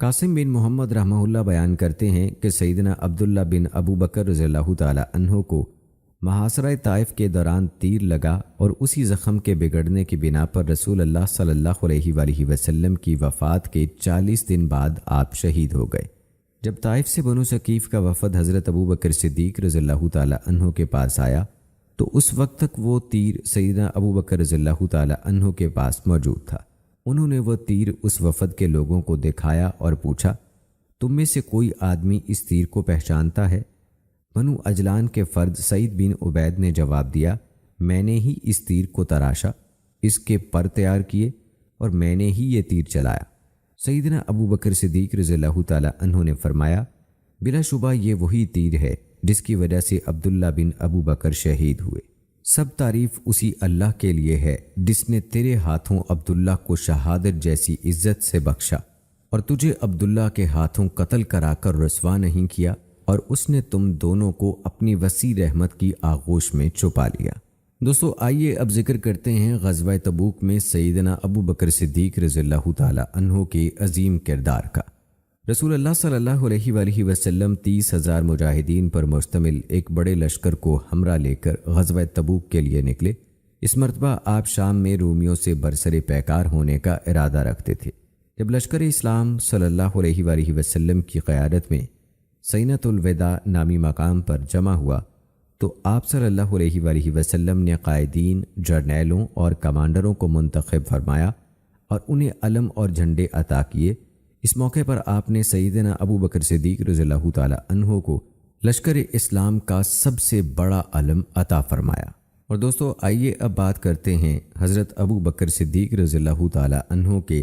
قاسم بن محمد رحمہ اللہ بیان کرتے ہیں کہ سیدنا عبداللہ بن ابو بکر رضی اللہ تعالی عنہ کو محاصرہ طائف کے دوران تیر لگا اور اسی زخم کے بگڑنے کی بنا پر رسول اللہ صلی اللہ علیہ وآلہ وسلم کی وفات کے 40 دن بعد آپ شہید ہو گئے۔ جب طائف سے بنو ثقیف کا وفد حضرت ابو بکر صدیق رضی اللہ تعالی عنہ کے پاس آیا تو اس وقت تک وہ تیر سیدنا ابو بکر رضی اللہ تعالی عنہ کے پاس موجود تھا۔ انہوں نے وہ تیر اس وفد کے لوگوں کو دکھایا اور پوچھا، تم میں سے کوئی آدمی اس تیر کو پہچانتا ہے؟ بنو اجلان کے فرد سعید بن عبید نے جواب دیا، میں نے ہی اس تیر کو تراشا، اس کے پر تیار کیے اور میں نے ہی یہ تیر چلایا۔ سیدنا ابو بکر صدیق رضی اللہ تعالی عنہ نے فرمایا، بلا شبہ یہ وہی تیر ہے جس کی وجہ سے عبداللہ بن ابو بکر شہید ہوئے۔ سب تعریف اسی اللہ کے لیے ہے جس نے تیرے ہاتھوں عبداللہ کو شہادت جیسی عزت سے بخشا اور تجھے عبداللہ کے ہاتھوں قتل کرا کر رسوا نہیں کیا، اور اس نے تم دونوں کو اپنی وسیع رحمت کی آغوش میں چھپا لیا۔ دوستو آئیے اب ذکر کرتے ہیں غزوہ تبوک میں سیدنا ابو بکر صدیق رضی اللہ تعالی عنہ کے عظیم کردار کا۔ رسول اللہ صلی اللہ علیہ وآلہ وسلم 30,000 مجاہدین پر مشتمل ایک بڑے لشکر کو ہمراہ لے کر غزوہ تبوک کے لیے نکلے۔ اس مرتبہ آپ شام میں رومیوں سے برسر پیکار ہونے کا ارادہ رکھتے تھے۔ جب لشکر اسلام صلی اللہ علیہ وآلہ وسلم کی قیادت میں سینۃ الوداع نامی مقام پر جمع ہوا تو آپ صلی اللہ علیہ وآلہ وسلم نے قائدین، جرنیلوں اور کمانڈروں کو منتخب فرمایا اور انہیں علم اور جھنڈے عطا کیے۔ اس موقع پر آپ نے سیدنا ابو بکر صدیق رضی اللہ تعالی عنہ کو لشکر اسلام کا سب سے بڑا علم عطا فرمایا۔ اور دوستو آئیے اب بات کرتے ہیں حضرت ابو بکر صدیق رضی اللہ تعالی عنہ کے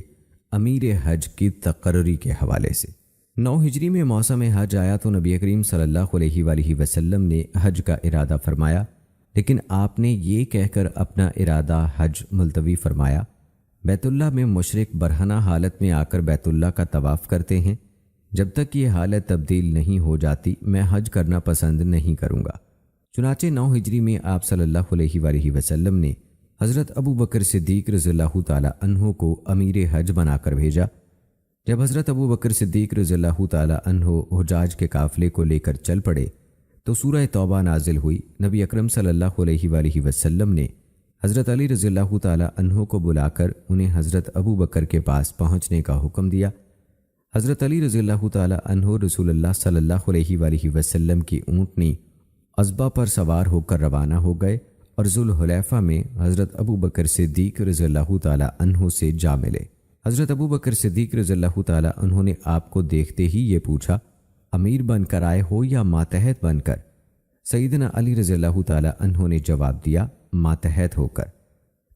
امیر حج کی تقرری کے حوالے سے۔ 9 ہجری میں موسم حج آیا تو نبی کریم صلی اللہ علیہ وآلہ وسلم نے حج کا ارادہ فرمایا، لیکن آپ نے یہ کہہ کر اپنا ارادہ حج ملتوی فرمایا، بیت اللہ میں مشرک برہنہ حالت میں آ کر بیت اللہ کا طواف کرتے ہیں، جب تک یہ حالت تبدیل نہیں ہو جاتی میں حج کرنا پسند نہیں کروں گا۔ چنانچہ 9 ہجری میں آپ صلی اللہ علیہ وآلہ وسلم نے حضرت ابو بکر صدیق رضی اللہ تعالی عنہ کو امیر حج بنا کر بھیجا۔ جب حضرت ابو بکر صدیق رضی اللہ تعالی عنہ حجاج کے قافلے کو لے کر چل پڑے تو سورہ توبہ نازل ہوئی۔ نبی اکرم صلی اللہ علیہ وآلہ وسلم نے حضرت علی رضی اللہ تعالی عنہ کو بلا کر انہیں حضرت ابو بکر کے پاس پہنچنے کا حکم دیا۔ حضرت علی رضی اللہ تعالی عنہ رسول اللہ صلی اللہ علیہ وآلہ وسلم کی اونٹنی عزبہ پر سوار ہو کر روانہ ہو گئے اور ذوالحلیفہ میں حضرت ابو بکر صدیق رضی اللہ تعالی عنہ سے جا ملے۔ حضرت ابو بکر صدیق رضی اللہ تعالی عنہ نے آپ کو دیکھتے ہی یہ پوچھا، امیر بن کر آئے ہو یا ماتحت بن کر؟ سیدنا علی رضی اللہ تعالی عنہ نے جواب دیا، ماتحت ہو کر۔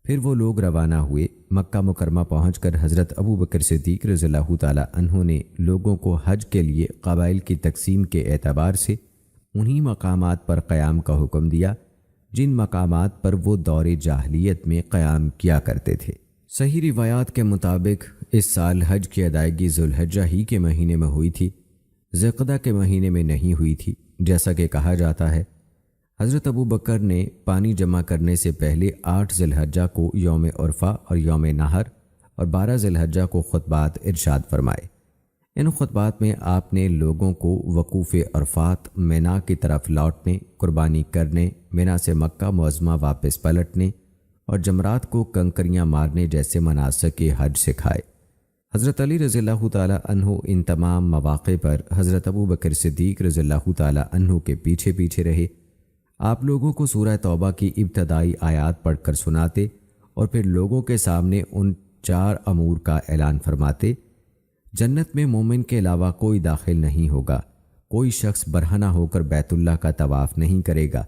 پھر وہ لوگ روانہ ہوئے۔ مکہ مکرمہ پہنچ کر حضرت ابو بکر صدیق رضی اللہ تعالی عنہ نے لوگوں کو حج کے لیے قبائل کی تقسیم کے اعتبار سے انہی مقامات پر قیام کا حکم دیا جن مقامات پر وہ دور جاہلیت میں قیام کیا کرتے تھے۔ صحیح روایات کے مطابق اس سال حج کی ادائیگی ذوالحجہ ہی کے مہینے میں ہوئی تھی، ذوالقعدہ کے مہینے میں نہیں ہوئی تھی جیسا کہ کہا جاتا ہے۔ حضرت ابو بکر نے پانی جمع کرنے سے پہلے 8 ذی الحجہ کو یوم عرفہ اور یوم نحر اور 12 ذی الحجہ کو خطبات ارشاد فرمائے۔ ان خطبات میں آپ نے لوگوں کو وقوف عرفات، مینا کی طرف لوٹنے، قربانی کرنے، مینا سے مکہ معظمہ واپس پلٹنے اور جمرات کو کنکریاں مارنے جیسے مناسک حج سکھائے۔ حضرت علی رضی اللہ تعالیٰ عنہ ان تمام مواقع پر حضرت ابو بکر صدیق رضی اللہ تعالیٰ عنہ کے پیچھے پیچھے رہے۔ آپ لوگوں کو سورہ توبہ کی ابتدائی آیات پڑھ کر سناتے اور پھر لوگوں کے سامنے ان 4 امور کا اعلان فرماتے۔ جنت میں مومن کے علاوہ کوئی داخل نہیں ہوگا، کوئی شخص برہنہ ہو کر بیت اللہ کا طواف نہیں کرے گا،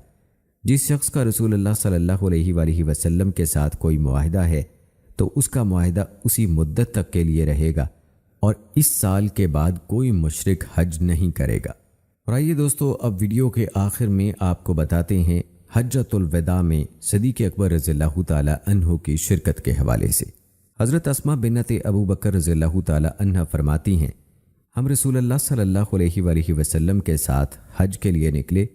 جس شخص کا رسول اللہ صلی اللہ علیہ وآلہ وسلم کے ساتھ کوئی معاہدہ ہے تو اس کا معاہدہ اسی مدت تک کے لیے رہے گا، اور اس سال کے بعد کوئی مشرک حج نہیں کرے گا۔ اور آئیے دوستو، اب ویڈیو کے آخر میں آپ کو بتاتے ہیں حجۃ الوداع میں صدیق اکبر رضی اللہ تعالیٰ عنہ کی شرکت کے حوالے سے۔ حضرت اسماء بنت ابو بکر رضی اللہ تعالیٰ عنہ فرماتی ہیں، ہم رسول اللہ صلی اللہ علیہ وآلہ وسلم کے ساتھ حج کے لیے نکلے،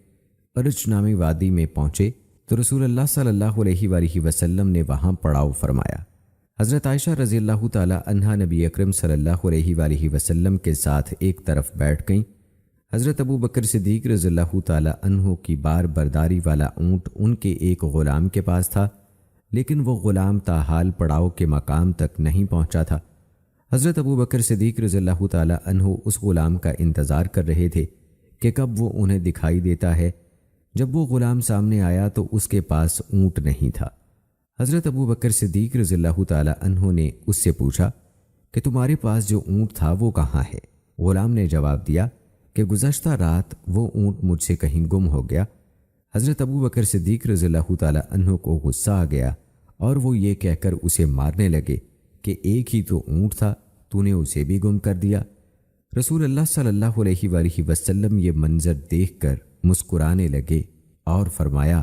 ارج نامی وادی میں پہنچے تو رسول اللہ صلی اللہ علیہ وآلہ وسلم نے وہاں پڑاؤ فرمایا۔ حضرت عائشہ رضی اللہ تعالیٰ عنہا نبی اکرم صلی اللہ علیہ وآلہ وسلم کے ساتھ ایک طرف بیٹھ گئیں۔ حضرت ابو بکر صدیق رضی اللہ تعالیٰ عنہ کی بار برداری والا اونٹ ان کے ایک غلام کے پاس تھا، لیکن وہ غلام تاحال پڑاؤ کے مقام تک نہیں پہنچا تھا۔ حضرت ابو بکر صدیق رضی اللہ تعالیٰ عنہ اس غلام کا انتظار کر رہے تھے کہ کب وہ انہیں دکھائی دیتا ہے۔ جب وہ غلام سامنے آیا تو اس کے پاس اونٹ نہیں تھا۔ حضرت ابو بکر صدیق رضی اللہ تعالیٰ عنہ نے اس سے پوچھا کہ تمہارے پاس جو اونٹ تھا وہ کہاں ہے؟ غلام نے جواب دیا کہ گزشتہ رات وہ اونٹ مجھ سے کہیں گم ہو گیا۔ حضرت ابو بکر صدیق رضی اللہ تعالیٰ عنہ کو غصہ آ گیا اور وہ یہ کہہ کر اسے مارنے لگے کہ ایک ہی تو اونٹ تھا، تو نے اسے بھی گم کر دیا۔ رسول اللہ صلی اللہ علیہ وآلہ وسلم یہ منظر دیکھ کر مسکرانے لگے اور فرمایا،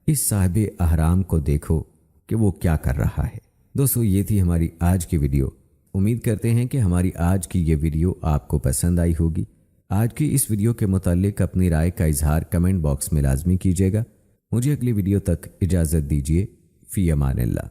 اس صاحب احرام کو دیکھو کہ وہ کیا کر رہا ہے۔ دوستو، یہ تھی ہماری آج کی ویڈیو۔ امید کرتے ہیں کہ ہماری آج کی یہ ویڈیو آپ کو پسند آئی ہوگی۔ آج کی اس ویڈیو کے متعلق اپنی رائے کا اظہار کمنٹ باکس میں لازمی کیجیے گا۔ مجھے اگلی ویڈیو تک اجازت دیجیے۔ فی امان اللہ۔